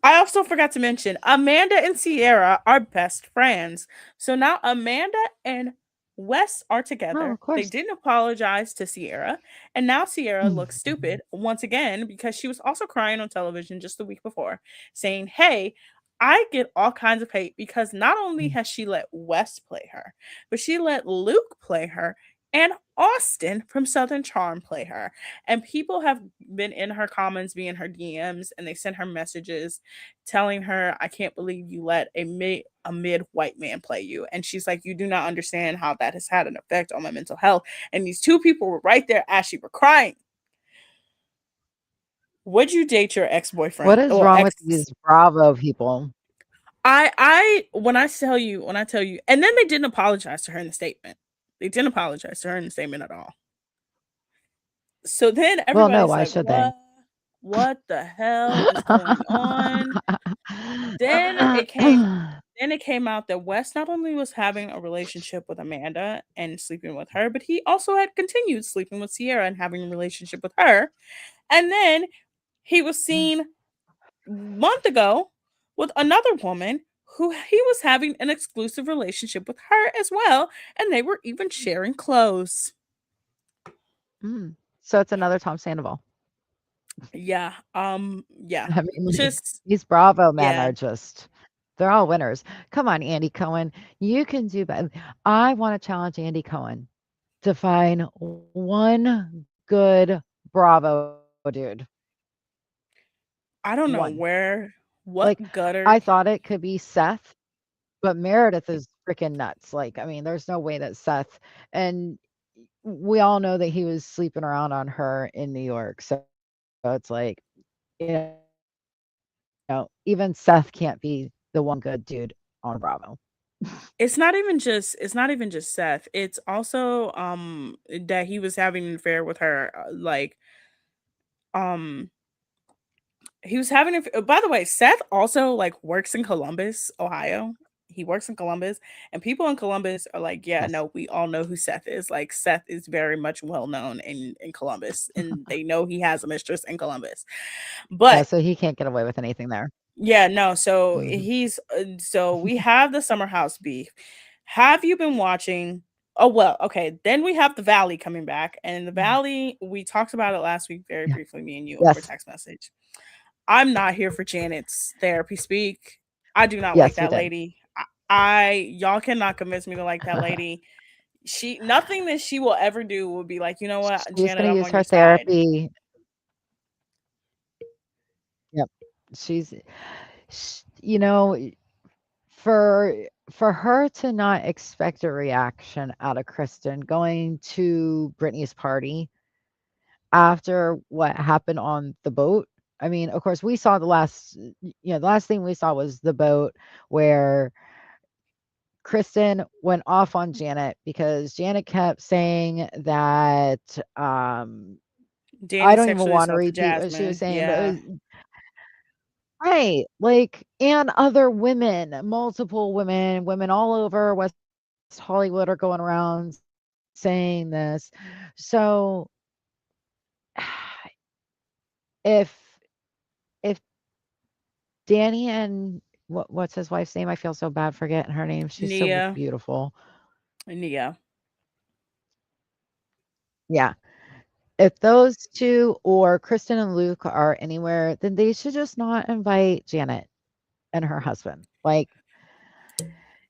I also forgot to mention Amanda and Sierra are best friends. So now Amanda and Wes are Oh, together. of They course. didn't apologize to Sierra. And now Sierra looks Mhm. stupid once again because she was also crying on television just the week before, saying, "Hey, I get all kinds of hate because not only has she let Wes play her, but she let Luke play her and Austin from Southern Charm play her. And people have been in her comments, being her DMs, and they sent her messages telling her, "I can't believe you let a mid white man play you." And she's like, "You do not understand how that has had an effect on my mental health." And these two people were right there as she were crying. Would you date your ex What boyfriend? is Well, wrong with ex. these Bravo people? I when I tell you, and then they didn't apologize to her in the statement. They didn't apologize to her in the statement at all. So then Well, no, everybody's why like, should they? "What? What the hell is going on?" Then it came then it came out that Wes not only was having a relationship with Amanda and sleeping with her, but he also had continued sleeping with Sierra and having a relationship with her. And then he was seen a month ago with another woman who he was having an exclusive relationship with her as well, and they were even sharing clothes. Mm. So it's another Tom Sandoval. Yeah. I mean, like, Just these Bravo men yeah. are just, they're all winners. Come on, Andy Cohen. You can do better. I want to challenge Andy Cohen to find one good Bravo dude. I don't know One. where Like, what gutter. I thought it could be Seth, but Meredith is freaking nuts. Like, I mean, there's no way that Seth, and we all know that he was sleeping around on her in New York. So it's like, even Seth can't be the one good dude on Bravo. It's not even just Seth. It's also that he was having an affair with her. Um he was having by the way, Seth also like works in Columbus, Ohio. He works in Columbus, and people in Columbus are like, "Yeah, Yes. no, we all know who Seth is." Like Seth is very much well known in Columbus, and they know he has a mistress in Columbus. Yeah, But so he can't get away with anything there. yeah, no. So Mhm. so we have the summer house beef. Have you been watching? Oh well, okay. Then we have the Valley coming back, and the Mhm. Valley we talked about it last week very Yeah. briefly, me and you over Yes. text message. I'm not here for Janet's therapy speak. I do not like Yes, we that did. lady. I y'all cannot convince me to like that lady. She nothing that she will ever do will be like, you know what, She's Janet, gonna I'm use on her your side. therapy. Yep. She's you know, for her to not expect a reaction out of Kristen going to Brittany's party after what happened on the boat. I mean, of course, we saw the last thing we saw was the boat where Kristen went off on Janet because Janet kept saying that I Danny don't even sexually want to assaulted repeat what she was Jasmine. saying, but it Yeah. was right, like, and other women, multiple women, women all over West Hollywood are going around saying this. So if if Danny and what's his wife's name? I feel so bad forgetting her name. She's so Nia. beautiful. Nia. Yeah. If those 2 or Kristen and Luke are anywhere, then they should just not invite Janet and her husband. Like,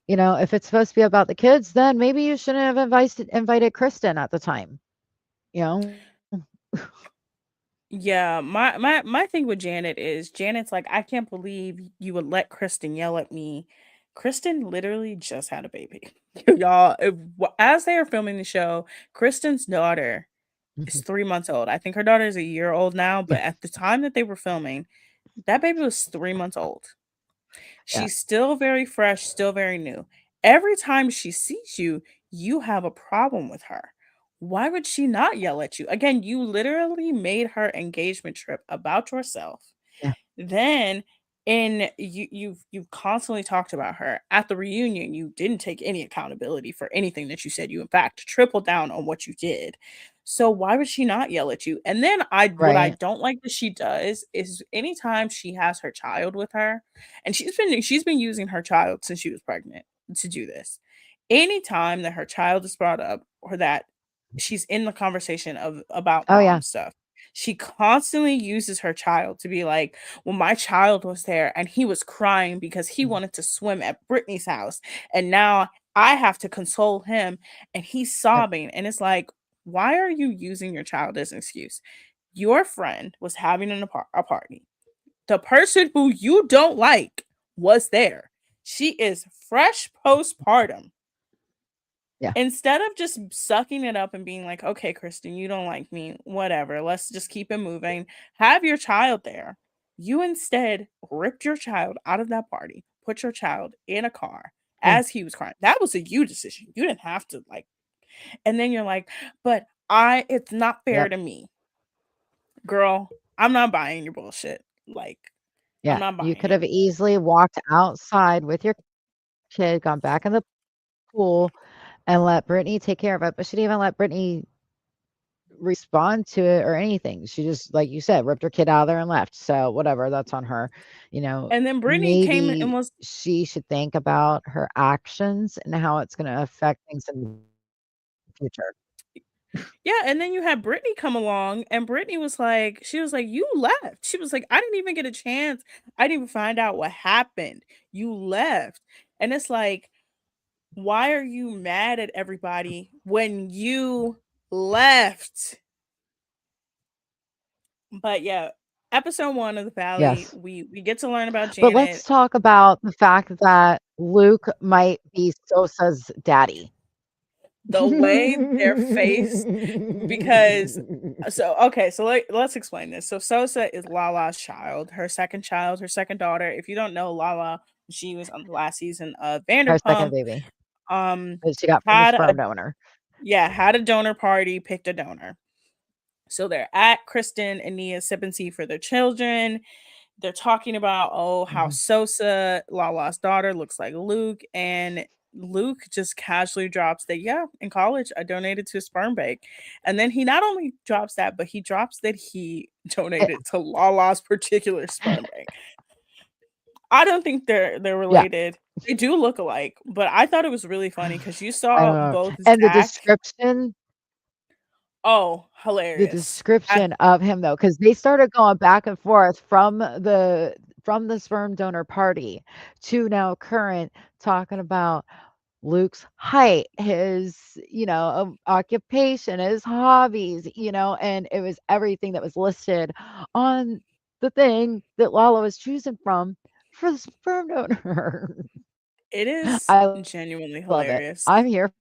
if it's supposed to be about the kids, then maybe you shouldn't have invited Kristen at the time, you know? Yeah, my thing with Janet is Janet's like, I can't believe you would let Kristen yell at me. Kristen literally just had a baby. Y'all, as they are filming the show, Kristen's daughter is Mhm. 3 months old. I think her daughter is a year old now, Yeah, but at the time that they were filming, that baby was 3 months old. yeah, She's still very fresh, still very new. Every time she sees you, you have a problem with her. Why would she not yell at you? Again, you literally made her engagement trip about yourself. yeah. Then And you've constantly talked about her. At the reunion, you didn't take any accountability for anything that you said. You in fact tripled down on what you did. So why would she not yell at you? And then I what I Right. don't like that she does is anytime she has her child with her, and she's been using her child since she was pregnant to do this. Anytime that her child is brought up or that she's in the conversation of about Oh, mom yeah. stuff, she constantly uses her child to be like, well, my child was there and he was crying because he Mhm. wanted to swim at Brittany's house. And now I have to console him and he's Yep. sobbing. And it's like, why are you using your child as an excuse? Your friend was having a party. The person who you don't like was there. She is fresh postpartum. Yeah. Instead of just sucking it up and being like, okay, Kristen, you don't like me, whatever, let's just keep it moving, have your child there. You instead ripped your child out of that party, put your child in a car Yeah. as he was crying. That was a you decision. You didn't have to, like, and then you're like, but it's not fair Yep. to me. Girl, I'm not buying your bullshit. Like, I'm Yeah. not You buying could it. have easily walked outside with your kid, gone back in the pool, and let Brittany take care of it, but she didn't even let Brittany respond to it or anything. She just, like you said, ripped her kid out of there and left. So whatever, that's on her. You know, And then Brittany came and maybe was she should think about her actions and how it's going to affect things in the future. Yeah, and then you had Brittany come along, and Brittany was like, she was like, "You left." She was like, "I didn't even get a chance. I didn't even find out what happened. You left." And it's like, why are you mad at everybody when you left? But yeah, episode 1 of the Valley, Yes. we get to learn about But let's Janet. talk about the fact that Luke might be Sosa's daddy. The way their face, because so okay, so let's explain this. So Sosa is Lala's child, her second daughter. If you don't know Lala, she was on the last season of Her second Vanderpump. baby Um, that she got from the had a sperm donor. had a donor party, picked a donor. So they're at Kristen and Nia's sipping tea for their children. They're talking about, oh, how Mhm. Sosa, Lala's daughter, looks like Luke, and Luke just casually drops that, yeah, in college I donated to a sperm bank. And then he not only drops that, but he drops that he Eh, donated to Lala's particular sperm bank. I don't think they're yeah, related. They do look alike, but I thought it was really funny because you I saw don't know. both And Zach. Oh, the hilarious. description of him though, because they started going back and forth from the sperm donor party to now current, talking about Luke's height, his, occupation, his hobbies, and it was everything that was listed on the thing that Lala was choosing from for the sperm donor. It is I genuinely love it. hilarious. I'm here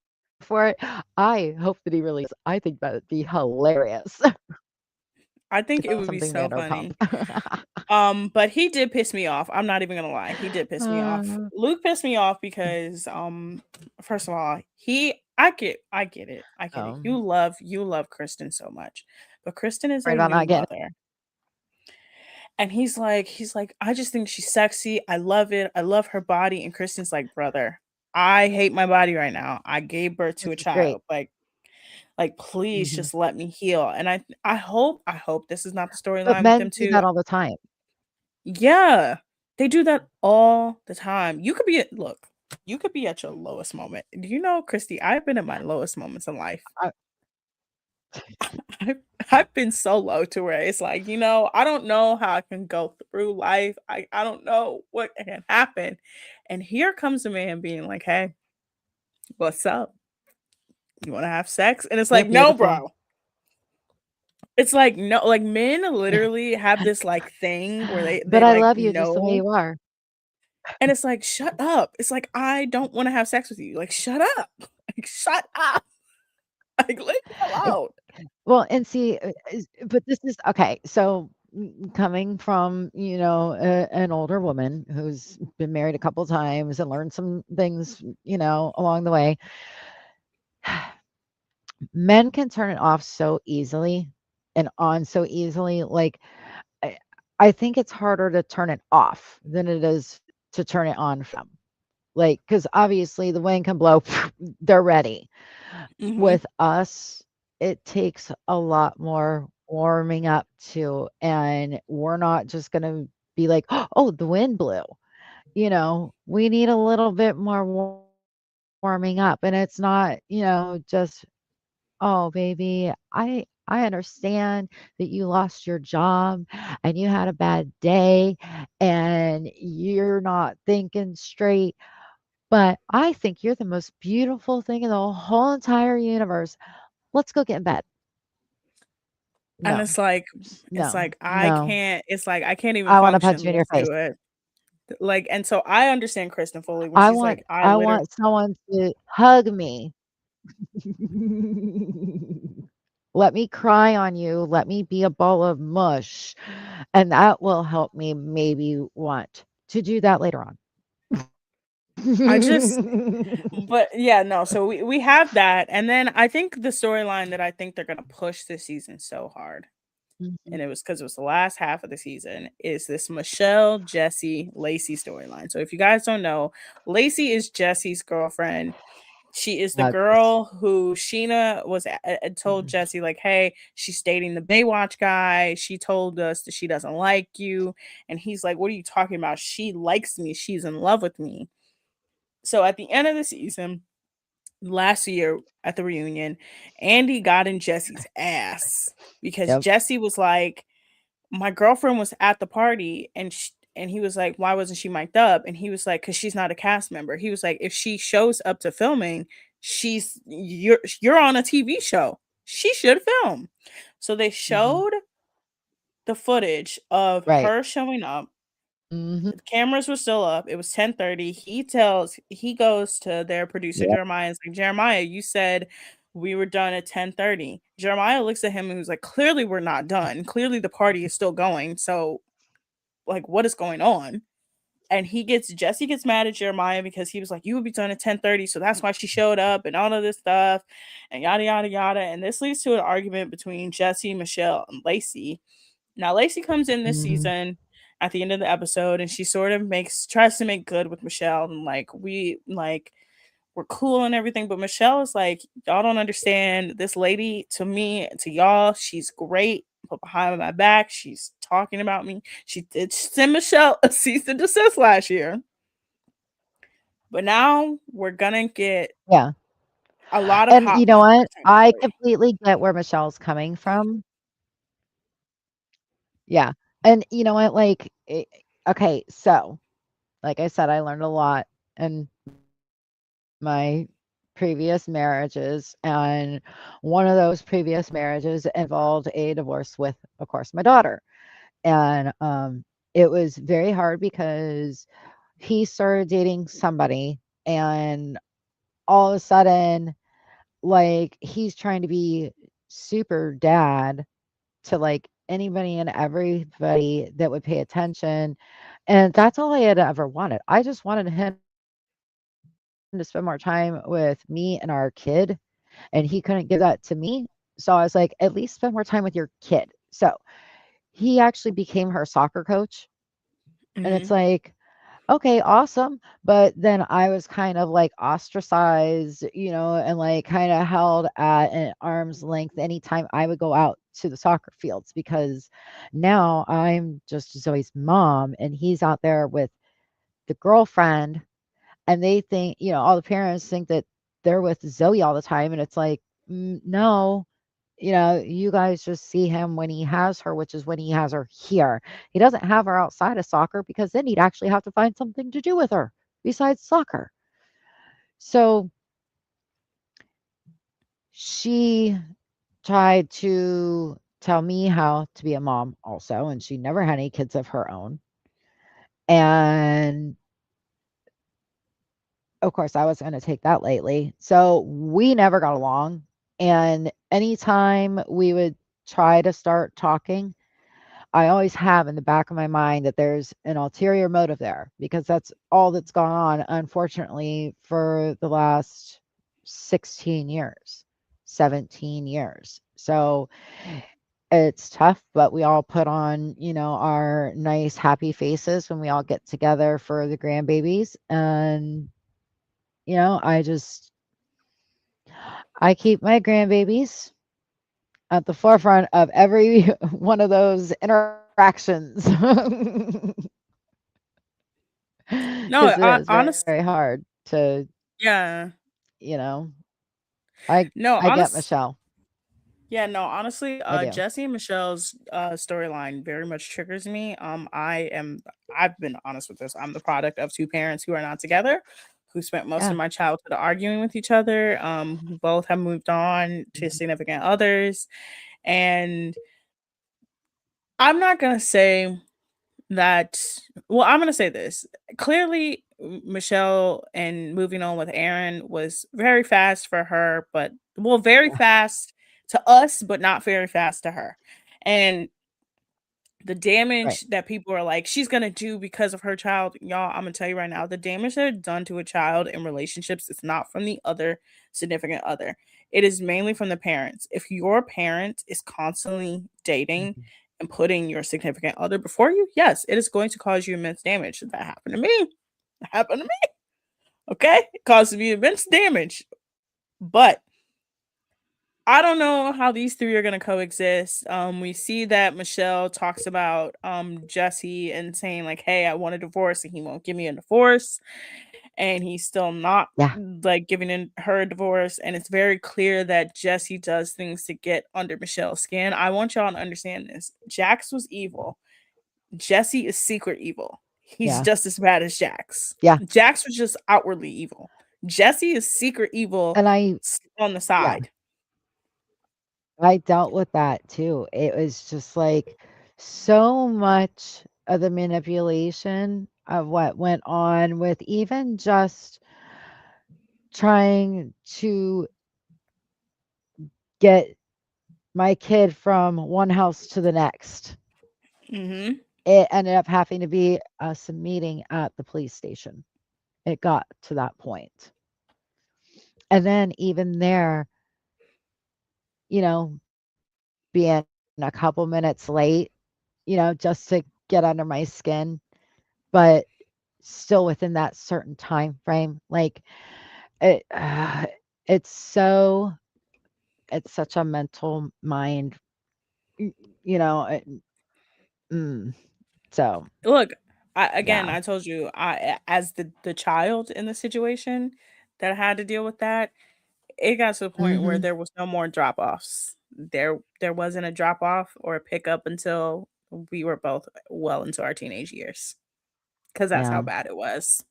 for it. I hope that he really is. I think that'd be hilarious I to think it go would be something so Vanderpump. funny. But he did piss me off. I'm not even gonna lie. He did piss me off. Uh, Luke pissed me off because first of all, I get it. I get it. um, You love Kristen so much. But Kristen is Worried their about new not getting mother. And he's like, I just think she's sexy. I love it. I love her body. And Kristen's like, brother, I hate my body right now. I gave birth to this a is great. child. Like please Mhm. just let me heal. And I hope this is not the But storyline with men them do too. that all the time. Yeah. They do that all the time. You could be at your lowest moment. Do you know, Christy, I've been at my lowest moments in life. I I've, I've been so low to where it's like, I don't know how I can go through life. I don't know what can happen. And here comes a man being like, hey, what's up? You want to have sex? And it's You're like, no, beautiful. bro. It's like, no, like men literally have this like thing where they, But they I like love you just the way know. you are. And it's like, shut up. It's like, I don't want to have sex with you. Like, shut up. Like, shut up. Like, leave me And alone. well, and see, but this is okay. So coming from, an older woman who's been married a couple times and learned some things, along the way, men can turn it off so easily and on so easily. Like, I think it's harder to turn it off than it is to turn it on for them. Like, because obviously the wind can blow, they're ready. Mhm. With us, it takes a lot more warming up to, and we're not just gonna be like, "Oh, the wind blew." We need a little bit more warming up, and it's not, just, "Oh, baby, I understand that you lost your job and you had a bad day and you're not thinking straight, but I think you're the most beautiful thing in the whole entire universe. Let's go get in bed." And No, it's no, like I no. can't it's like I can't even I want to punch function you in your listening face. to it. Like, and so I understand Kristen fully when I she's want like, I I literally want someone to hug me. Let me cry on you. Let me be a ball of mush. And that will help me maybe want to do that later on. I just but yeah, no, so we have that, and then I think the storyline that I think they're gonna push this season so hard, Mhm. and it was because it was the last half of the season, is this Michelle, Jesse, Lacey storyline. So if you guys don't know, Lacey is Jesse's girlfriend. She is the Just girl who Sheena told Jesse, like, hey, she's dating the Baywatch guy. She told us that she doesn't like you. And he's like, what are you talking about? She likes me. She's in love with me. So at the end of the season, last year at the reunion, Andy got in Jesse's ass because yep. Jesse was like, my girlfriend was at the party and he was like, why wasn't she mic'd up? And he was like, because she's not a cast member. He was like, if she shows up to filming, you're on a TV show. She should film. So they Mhm. showed the footage of Right. her showing up. Mhm. The cameras were still up. It was 10:30. He goes to their producer Yep. Jeremiah and is like, Jeremiah, you said we were done at 10:30. Jeremiah looks at him and was like, clearly we're not done. Clearly the party is still going. So like what is going on? And Jesse gets mad at Jeremiah because he was like, you would be done at 10:30. So that's why she showed up and all of this stuff and yada yada yada. And this leads to an argument between Jesse, Michelle, and Lacey. Now Lacey comes in this Mhm. season at the end of the episode and she sort of tries to make good with Michelle and we're cool and everything, but Michelle is like, y'all don't understand this lady to me, to y'all, she's great, but behind my back, she's talking about me. She did send Michelle a cease and desist last year, but now we're gonna get Yeah. a lot of And hot you know ones what? I potentially. completely get where Michelle's coming from. Yeah. And you know what? Okay, so like I said, I learned a lot in my previous marriages, and one of those previous marriages involved a divorce with, of course, my daughter. And it was very hard because he started dating somebody, and all of a sudden, like, he's trying to be super dad to like anybody and everybody that would pay attention. And that's all I had ever wanted. I just wanted him to spend more time with me and our kid, and he couldn't give that to me. So I was like, at least spend more time with your kid. So he actually became her soccer coach. And it's Mm-hmm. like, okay, awesome. But then I was kind of like ostracized, and like kind of held at an arm's length anytime I would go out to the soccer fields, because now I'm just Zoe's mom and he's out there with the girlfriend, and they think, all the parents think that they're with Zoe all the time. And it's like, no, you guys just see him when he has her, which is when he has her here. He doesn't have her outside of soccer because then he'd actually have to find something to do with her besides soccer. So she tried to tell me how to be a mom also, and she never had any kids of her own. And of course, I was going to take that lightly. So we never got along. And anytime we would try to start talking, I always have in the back of my mind that there's an ulterior motive there, because that's all that's gone on, unfortunately, for the last 16 years, 17 years. So It's tough, but we all put on, our nice happy faces when we all get together for the grandbabies. And, I keep my grandbabies at the forefront of every one of those interactions. Because No, it is very honest, hard to, yeah. you know, I No, I get honest, Michelle. yeah, no, honestly, I do. Jesse and Michelle's storyline very much triggers me. I've been honest with this. I'm the product of two parents who are not together, who spent most Yeah. of my childhood arguing with each other. Who both have moved on to Mhm. significant others, and I'm not gonna say that. Well, I'm gonna say this clearly. Michelle and moving on with Aaron was very fast for her, but well, very Yeah. fast to us, but not very fast to her. And the Right. damage that people are like, she's gonna do because of her child, y'all. I'm gonna tell you right now, the damage that is done to a child in relationships is not from the other significant other. It is mainly from the parents. If your parent is constantly dating Mhm. and putting your significant other before you, yes, it is going to cause you immense damage. That happened to me. It happened to me. Okay, it caused me immense damage. But I don't know how these three are gonna coexist. We see that Michelle talks about Jesse and saying like, "Hey, I want a divorce," and he won't give me a divorce, and he's still not Yeah. like giving her a divorce. And it's very clear that Jesse does things to get under Michelle's skin. I want y'all to understand this. Jax was evil. Jesse is secret evil. He's Yeah. just as bad as Jax. Yeah. Jax was just outwardly evil. Jesse is secret evil And on the yeah, side. I dealt with that too. It was just like so much of the manipulation of what went on with even just trying to get my kid from one house to the next. Hmm. It ended up having to be us meeting at the police station. It got to that point. And then even there, being a couple minutes late, just to get under my skin, but still within that certain time frame. Like it, it's so, it's such a mental mind, y- you know. Mm, so Look, yeah. I told you, as the child in the situation that had to deal with that, it got to the point where Hmm. there was no more drop offs. There wasn't a drop off or a pickup until we were both well into our teenage years, because that's how Yeah. bad it was.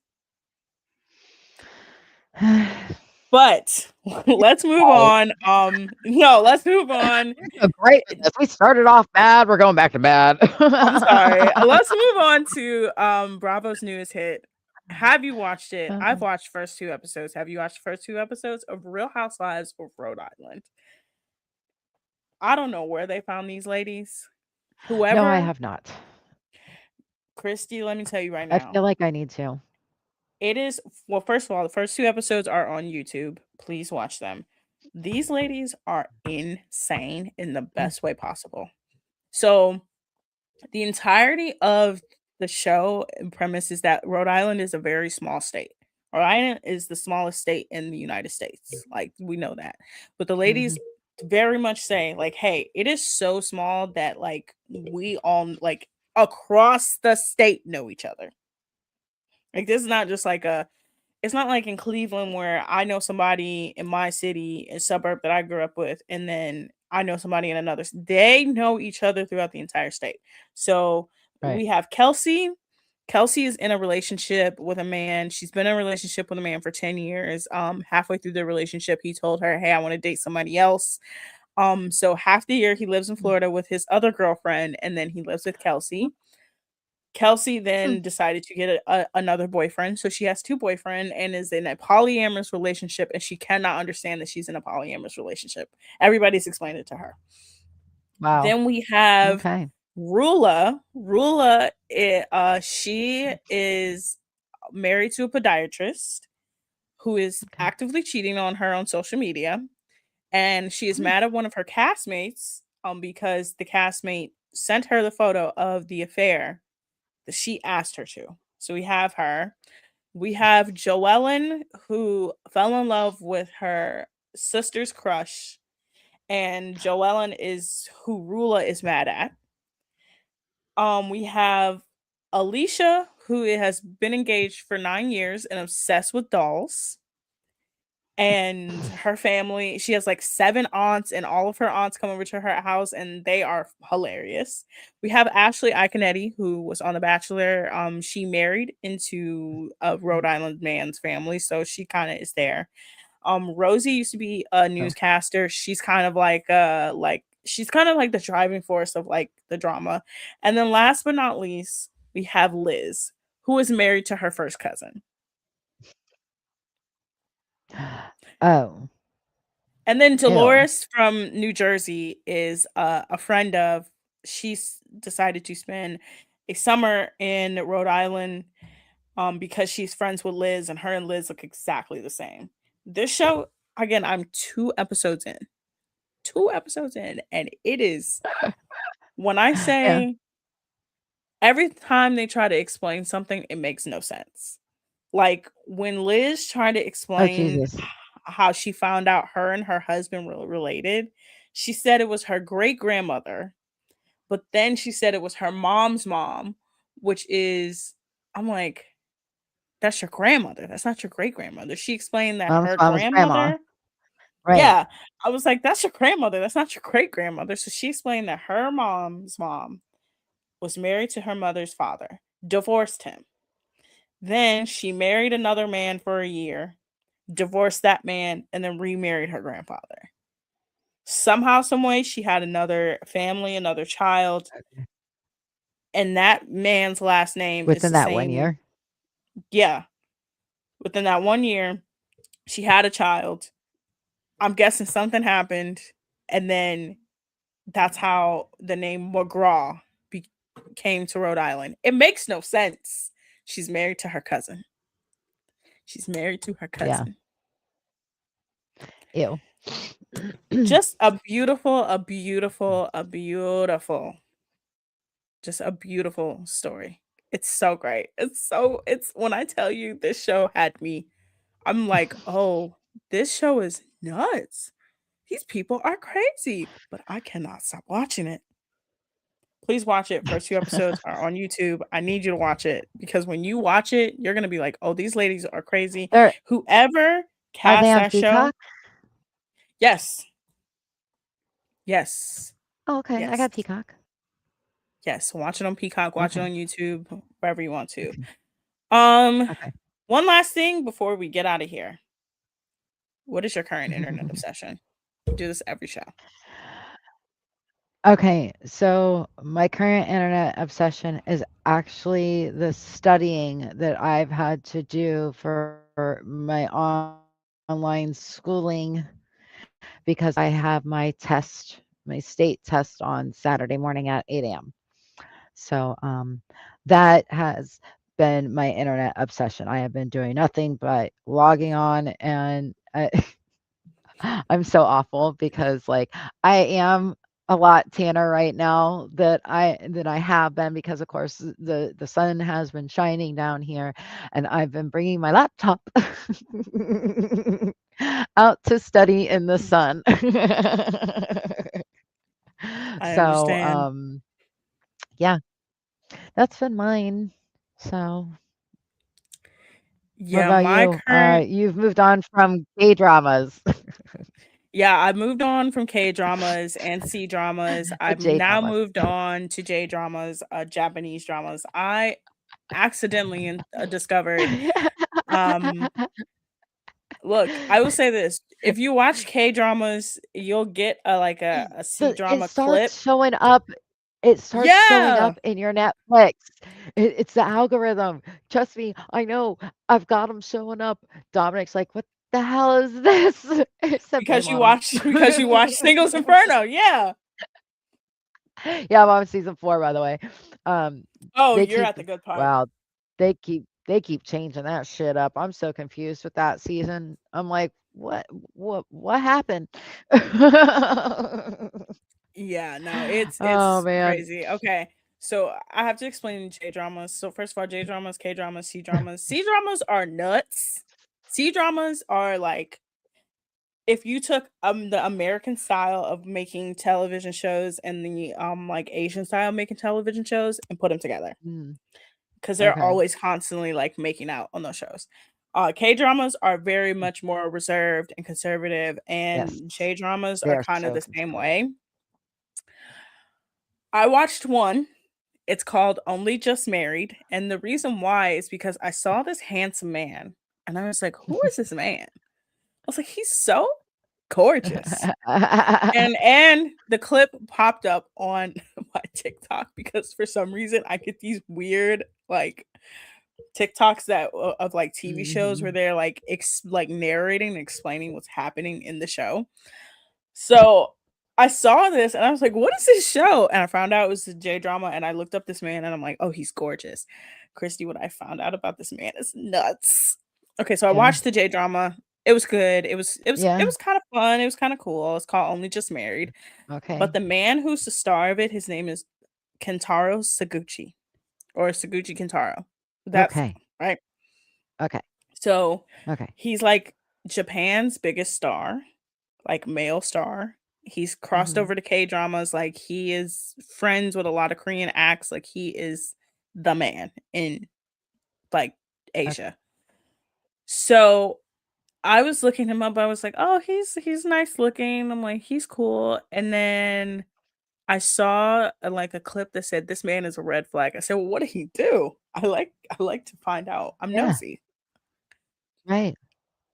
But let's move Okay. on. No, let's move on. We're doing great at this. We started off bad. We're going back to bad. I'm sorry. Let's move on to Bravo's newest hit. Have you watched it? I've watched first two episodes. Have you watched the first two episodes of Real Housewives of Rhode Island? I don't know where they found these ladies. No, I Whoever, have not. Christy, let me tell you right I now. feel like I need to. It is, well, first of all, the first two episodes are on YouTube. Please watch them. These ladies are insane in the Mm, best way possible. So, the entirety of the show and premise is that Rhode Island is a very small state. Rhode Island is the smallest state in the United States. Like, we know that. But the ladies mhm. very much say, like, hey, it is so small that, like, we all, like, across the state know each other. Like, this is not just like it's not like in Cleveland where I know somebody in my city, a suburb that I grew up with, and then I know somebody in another. They know each other throughout the entire state. So Right. we have Kelsey. Kelsey is in a relationship with a man. She's been in a relationship with a man for 10 years. Halfway through the relationship, he told her, "Hey, I want to date somebody else." So half the year he lives in Mm, Florida with his other girlfriend, and then he lives with Kelsey. Kelsey mm. then decided to get another boyfriend. So she has two boyfriends and is in a polyamorous relationship, and she cannot understand that she's in a polyamorous relationship. Everybody's explained it to her. Wow. Then we have Okay. Rula. Rula, she is married to a podiatrist who is Okay. actively cheating on her on social media. And she is Mm, mad at one of her castmates because the castmate sent her the photo of the affair that she asked her to. So we have her. We have Joellen, who fell in love with her sister's crush, and Joellen is who Rula is mad at. We have Alicia, who has been engaged for 9 years and obsessed with dolls. And her family, she has like seven aunts, and all of her aunts come over to her house, and they are hilarious. We have Ashley Iconetti, who was on The Bachelor. She married into a Rhode Island man's family, so she kind of is there. Rosie used to be a Oh, newscaster. She's kind of like the driving force of like the drama. And then last but not least, we have Liz, who is married to her first cousin. oh, And then ew. Dolores from New Jersey is a friend of. She's decided to spend a summer in Rhode Island because she's friends with Liz, and her and Liz look exactly the same. This show, again, I'm 2 episodes in. 2 episodes in, and it is, when I Yeah. say every time they try to explain something, it makes no sense. Like when Liz tried to Oh, explain Jesus. how she found out her and her husband were related, she said it was her great grandmother, but then she said it was her mom's mom, which is, I'm like, that's your grandmother. That's not your great grandmother. She explained that Mom's her mom's grandma. grandmother, Right. yeah, I was like, that's your grandmother. That's not your great grandmother. So she explained that her mom's mom was married to her mother's father, divorced him. Then she married another man for a year, divorced that man, and then remarried her grandfather. Somehow, some way, she had another family, another child, and that man's last name is Within the that one same. year? Yeah, within that 1 year, she had a child. I'm guessing something happened, and then that's how the name McGraw came to Rhode Island. It makes no sense. She's married to her cousin. She's married to her Yeah. cousin. Ew. Just just a beautiful story. It's so great. It's when I tell you this show had me, I'm like, oh, this show is nuts. These people are crazy, but I cannot stop watching it. Please watch it. First 2 episodes are on YouTube. I need you to watch it because when you watch it, you're gonna be like, "Oh, these ladies are crazy." They're Whoever are they cast on that show, Peacock? yes, yes, Oh, okay. I yes, got Peacock. yes. Watch it on Peacock. Watch it Okay. on YouTube, wherever you want to. Um, Okay. one last thing before we get out of here. What is your current internet obsession? We do this every show. Okay, so my current internet obsession is actually the studying that I've had to do for my online schooling because I have my state test on Saturday morning at 8 a.m. So, that has been my internet obsession. I have been doing nothing but logging on and I'm so awful because, like, I am a lot tanner right now that I have been because, of course, the sun has been shining down here, and I've been bringing my laptop out to study in the sun. I So, understand. yeah, that's been mine. So, what Yeah, about my you? current You've moved on from K-dramas Yeah, I moved on from K dramas and C dramas. to I've now J-dramas. moved on to J dramas, Japanese dramas. I accidentally discovered. Um, look, I will say this: if you watch K dramas, you'll get a C It drama clip. starts showing up it starts showing Yeah, up in your Netflix. It's the algorithm. Trust me, I know. I've got them showing up. Dominic's like, "What the hell is this?" I said, "Blame because you Autumn." watch because you watch Singles Inferno. Yeah. Yeah, I'm on season 4, by the way. Um, Oh, they you're keep at the good part. wow, they keep changing that shit up. I'm so confused with that season. I'm like, what happened? Yeah, no, Oh it's man. crazy. Okay. So I have to explain J dramas. So first of all, J dramas, K dramas, C dramas. C dramas are nuts. C dramas are like if you took the American style of making television shows and the like Asian style of making television shows and put them together Mm, because they're okay. always constantly like making out on those shows. K dramas are very much more reserved and conservative, Yes. and J dramas They are are kind of so the same conservative. way. I watched one. It's called Only Just Married, and the reason why is because I saw this handsome man, and I was like, "Who is this man?" I was like, "He's so gorgeous." And the clip popped up on my TikTok because for some reason I get these weird like TikToks that of like TV shows where Mhm. they're like like narrating and explaining what's happening in the show. So I saw this and I was like, "What is this show?" And I found out it was a J drama, and I looked up this man and I'm like, "Oh, he's gorgeous." Christy, what I found out about this man is nuts. Okay, so I Yeah. watched the J drama. It was good. It Yeah. was kind of fun. It was kind of cool. It's called Only Just Married. But Okay. the man who's the star of it, his name is Kentaro Saguchi or Saguchi Kentaro. That's Okay. right. Okay. So Okay. he's like Japan's biggest star, like male star. He's crossed Mhm. over to K dramas. Like he is friends with a lot of Korean acts. Like he is the man in like Okay. Asia. So I was looking him up. I was like, oh, he's nice looking. I'm like, he's cool. And then I saw like a clip that said this man is a red flag. I said, well, what did he do? I like to find out. I'm Yeah. nosy. Right.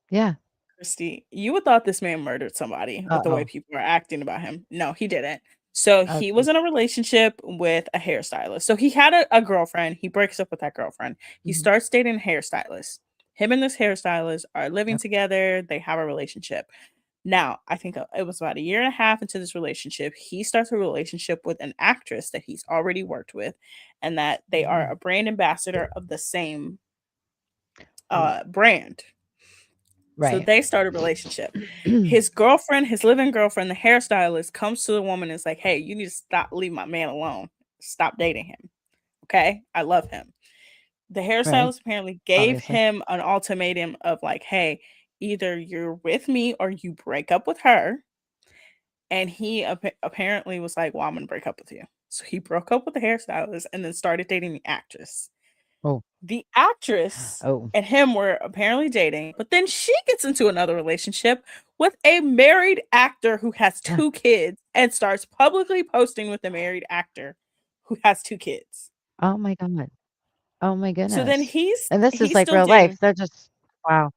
Yeah. Christy, you would thought this man murdered somebody with the way Uh-oh. people are acting about him. No, he didn't. So he Okay. was in a relationship with a hairstylist. So he had a girlfriend. He breaks up with that girlfriend. He Mhm. starts dating a hairstylist. Him and this hairstylist are living Okay. together. They have a relationship. Now, I think it was about a year and a half into this relationship. He starts a relationship with an actress that he's already worked with, and that they are a Mhm. brand ambassador of the same Mm. brand. So Right. they start a relationship. His girlfriend, his living girlfriend, the hairstylist, comes to the woman and is like, "Hey, you need to stop, leave my man alone. Stop dating him. Okay? I love him." The Right. hairstylist apparently gave Obviously. him an ultimatum of like, "Hey, either you're with me or you break up with her." And he apparently was like, "Well, I'm gonna break up with you." So he broke up with the hairstylist and then started dating the actress. Oh. The actress Oh. and him were apparently dating, but then she gets into another relationship with a married actor who has Yeah. 2 kids and starts publicly posting with the married actor who has 2 kids. Oh my god. Oh my So then goodness. And this is he's like still real life. dating. They're just wow.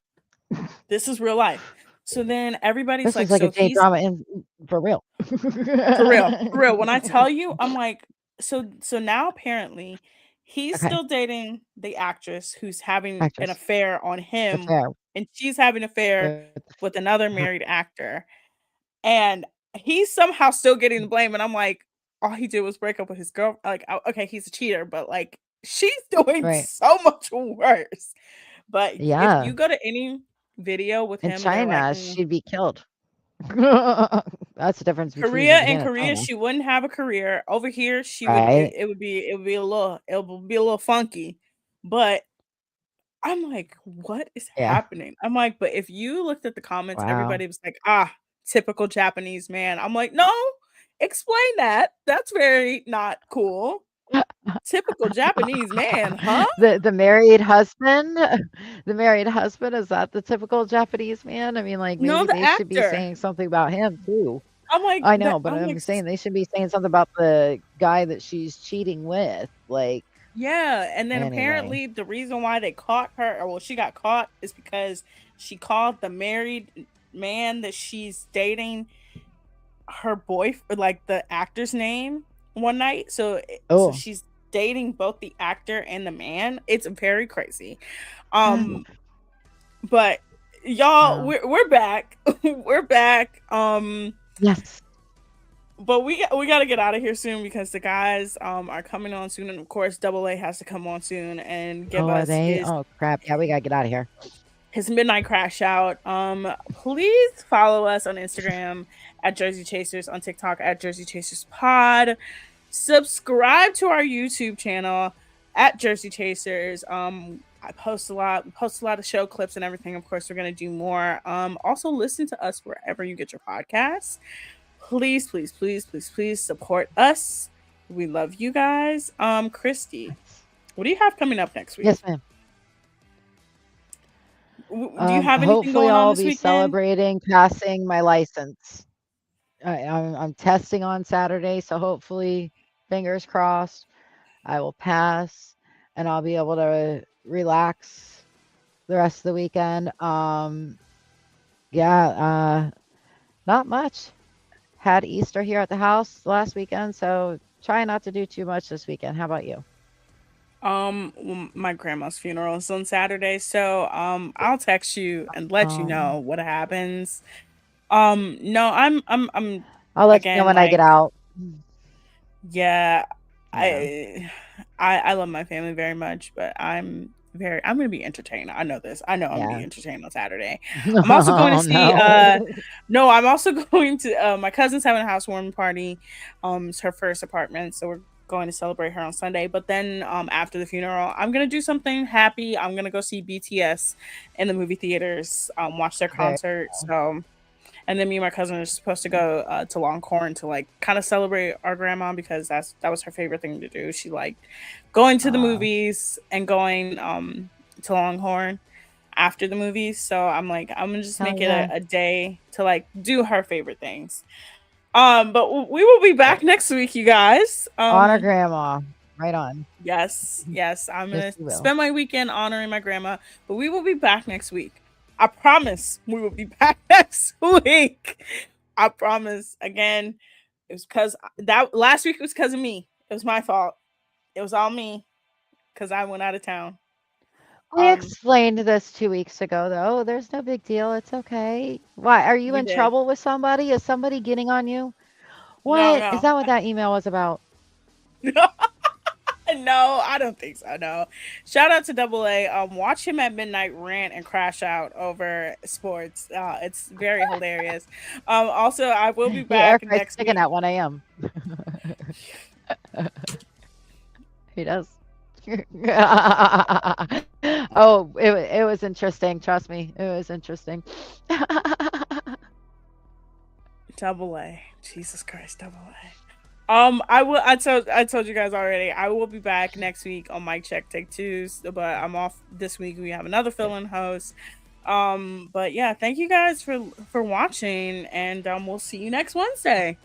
This is real life. So then everybody's This is like, like a so he's J-drama in for real. for real, for real. When I tell you, I'm like, so now apparently he's Okay. still dating the actress who's having an Actress. affair on him, Affair and she's having an affair with with another her. married actor, and he's somehow still getting the blame. And I'm like, all he did was break up with his girl. Like, okay, he's a cheater, but like she's doing Right. so much worse. But if Yeah. you go to any video with In him, they're like, China, she'd be killed. That's the difference between Korea, in Japan and Korea, China. she wouldn't have a career. Over here, she would Right? it would be a little funky. But I'm like, what is Yeah. happening? I'm like, but if you looked at the comments, Wow. everybody was like, ah, typical Japanese man. I'm like, no, explain that. That's very not cool. Typical Japanese man, huh? The married husband the married husband, is that the typical Japanese man? I mean, like, No, maybe the they should be actor. saying something about him too. I'm like I know, that. but I'm saying they should be saying something about the guy that she's cheating with, like, Yeah, and then anyway. apparently the reason why they caught her, or well, she got caught, is because she called the married man that she's dating her boyfriend, like the actor's name, one night. So Oh. she's dating both the actor and the man. It's very crazy. Mm. Um, but y'all, Wow. we're back, we're back. Yes. But we got to get out of here soon because the guys are coming on soon, and of course Double A has to come on soon and give Oh, are us they? his Oh, crap. Yeah, we gotta get out of here. his midnight crash out. Please follow us on Instagram at Jersey Chasers, on TikTok at Jersey Chasers Pod. Subscribe to our YouTube channel at Jersey Chasers. I post a lot. We post a lot of show clips and everything. Of course, we're gonna do more. Also listen to us wherever you get your podcasts. Please, please, please, please, please support us. We love you guys. Christy, what do you have coming up next week? Yes, ma'am. Do you have anything Hopefully going on I'll this be weekend? celebrating passing my license. I'm testing on Saturday, so hopefully, fingers crossed, I will pass and I'll be able to relax the rest of the weekend. Yeah, not much. Had Easter here at the house last weekend, so try not to do too much this weekend. How about you? Well, my grandma's funeral is on Saturday, so I'll text you and let you know Um, what happens. No, I'm I'll let you know again when I get like, out. yeah, Yeah, I love my family very much, but I'm gonna be entertained. I know this. I know I'm gonna be yeah. entertained on Saturday. I'm also going to Oh see no. no, I'm also going to my cousin's having a housewarming party. It's her first apartment, so we're going to celebrate her on Sunday. But then after the funeral, I'm gonna do something happy. I'm gonna go see BTS in the movie theaters, watch their Very concert. cool. So and then me and my cousin are supposed to go to Longhorn to like kind of celebrate our grandma because that was her favorite thing to do. She liked going to the Uh, movies and going to Longhorn after the movies. So I'm like, I'm gonna just hell make it yeah. a day to like do her favorite things. But we will be back Great. next week, you guys. Honor grandma. Right on. Yes, yes, I'm Yes, gonna you will. spend my weekend honoring my grandma, but we will be back next week. I promise we will be back next week. I promise. Again, it was because that last week was because of me. It was my fault. It was all me because I went out of town. We Um, explained this 2 weeks ago, though. There's no big deal. It's okay. Why? Are you we in did. trouble with somebody? Is somebody getting on you? No, What? Is no, that what that email was about? no. I don't think so. No. Shout out to Double A. Watch him at midnight rant and crash out over sports. It's very hilarious. Also, I will be Your air back fry's next cooking week. at 1 a.m. He does. Oh, it was interesting. Trust me, it was interesting. Double A. Jesus Christ, double A. I told you guys already. I will be back next week on Mic Check Take Twos, but I'm off this week. We have another fill-in host. But yeah, thank you guys for watching, and we'll see you next Wednesday.